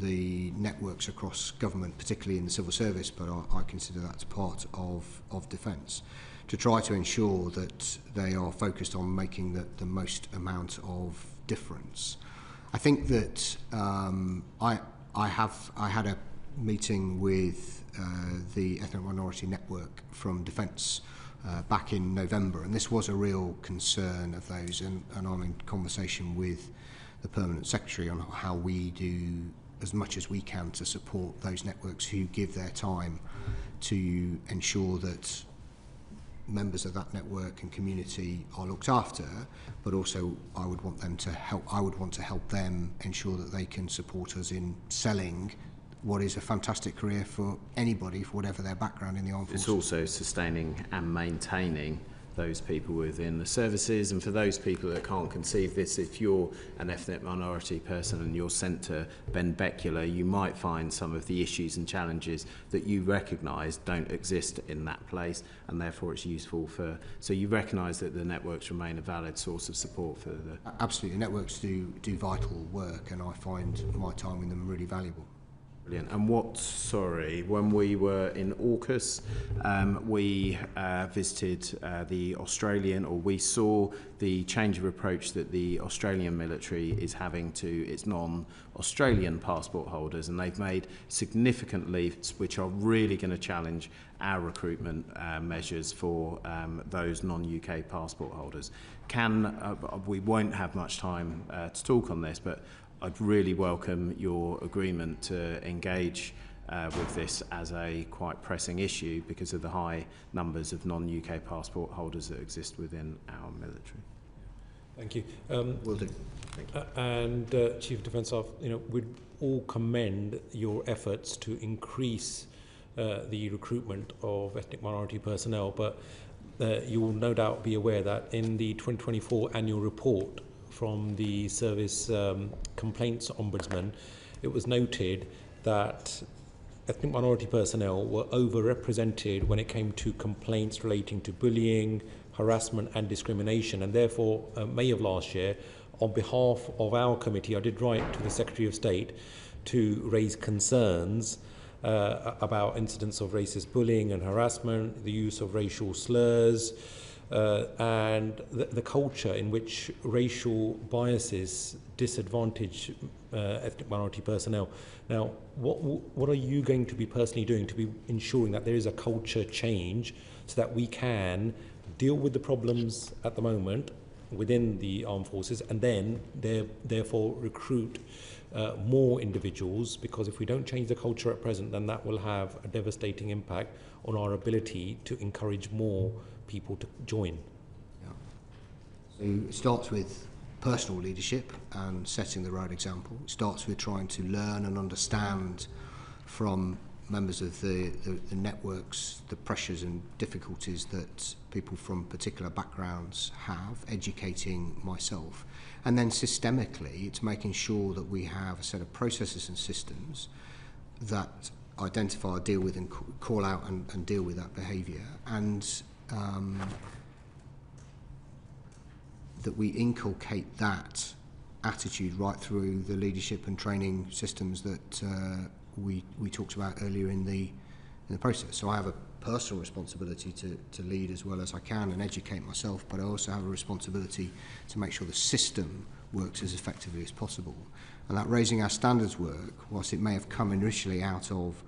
the networks across government, particularly in the civil service, but I consider that part of defence, to try to ensure that they are focused on making the most amount of difference. I think that I had a meeting with the Ethnic Minority Network from Defence back in November, and this was a real concern of those, and I'm in conversation with the Permanent Secretary on how we do as much as we can to support those networks who give their time to ensure that members of that network and community are looked after, but also I would want to help them ensure that they can support us in selling what is a fantastic career for anybody, for whatever their background in the armed forces. It's also sustaining and maintaining those people within the services, and for those people that can't conceive this, if you're an ethnic minority person and you're sent to Benbecula, you might find some of the issues and challenges that you recognise don't exist in that place, and therefore it's useful for, so you recognise that the networks remain a valid source of support for the... Absolutely, networks do vital work, and I find my time with them really valuable. Brilliant. And when we were in AUKUS, we visited the Australian, or we saw the change of approach that the Australian military is having to its non-Australian passport holders, and they've made significant leaps which are really going to challenge our recruitment measures for those non-UK passport holders. We won't have much time to talk on this, but I'd really welcome your agreement to engage with this as a quite pressing issue because of the high numbers of non-UK passport holders that exist within our military. Thank you. Will do. Thank you. And Chief of Defence Staff, we'd all commend your efforts to increase the recruitment of ethnic minority personnel, but you will no doubt be aware that in the 2024 annual report from the Service Complaints Ombudsman, it was noted that ethnic minority personnel were overrepresented when it came to complaints relating to bullying, harassment and discrimination, and therefore May of last year, on behalf of our committee, I did write to the Secretary of State to raise concerns about incidents of racist bullying and harassment, the use of racial slurs, and the culture in which racial biases disadvantage ethnic minority personnel. Now, what are you going to be personally doing to be ensuring that there is a culture change so that we can deal with the problems at the moment within the armed forces and then therefore recruit more individuals? Because if we don't change the culture at present, then that will have a devastating impact on our ability to encourage more people to join. Yeah. So it starts with personal leadership and setting the right example. It starts with trying to learn and understand from members of the networks the pressures and difficulties that people from particular backgrounds have, educating myself. And then systemically, it's making sure that we have a set of processes and systems that identify, deal with and call out and deal with that behaviour, and that we inculcate that attitude right through the leadership and training systems that we talked about earlier in the process. So I have a personal responsibility to lead as well as I can and educate myself, but I also have a responsibility to make sure the system works as effectively as possible. And that raising our standards work, whilst it may have come initially out of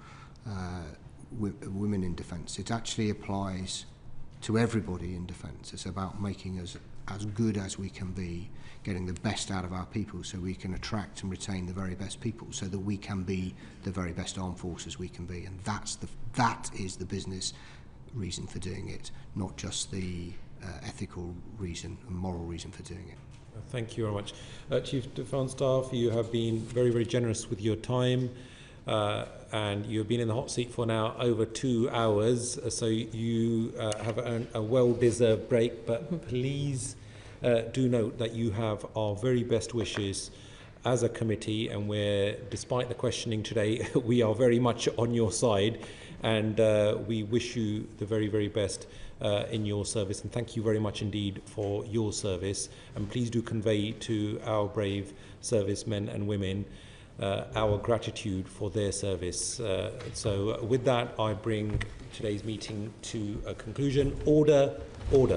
women in defence. It actually applies to everybody in defence. It's about making us as good as we can be, getting the best out of our people so we can attract and retain the very best people so that we can be the very best armed forces we can be. And that is the business reason for doing it, not just the ethical reason and moral reason for doing it. Thank you very much. Chief Defence Staff, you have been very, very generous with your time, and you've been in the hot seat for now over 2 hours, so you have earned a well-deserved break, but please do note that you have our very best wishes as a committee, and we're, despite the questioning today, we are very much on your side, and we wish you the very, very best in your service, and thank you very much indeed for your service, and please do convey to our brave servicemen and women our gratitude for their service. So with that, I bring today's meeting to a conclusion. Order, order.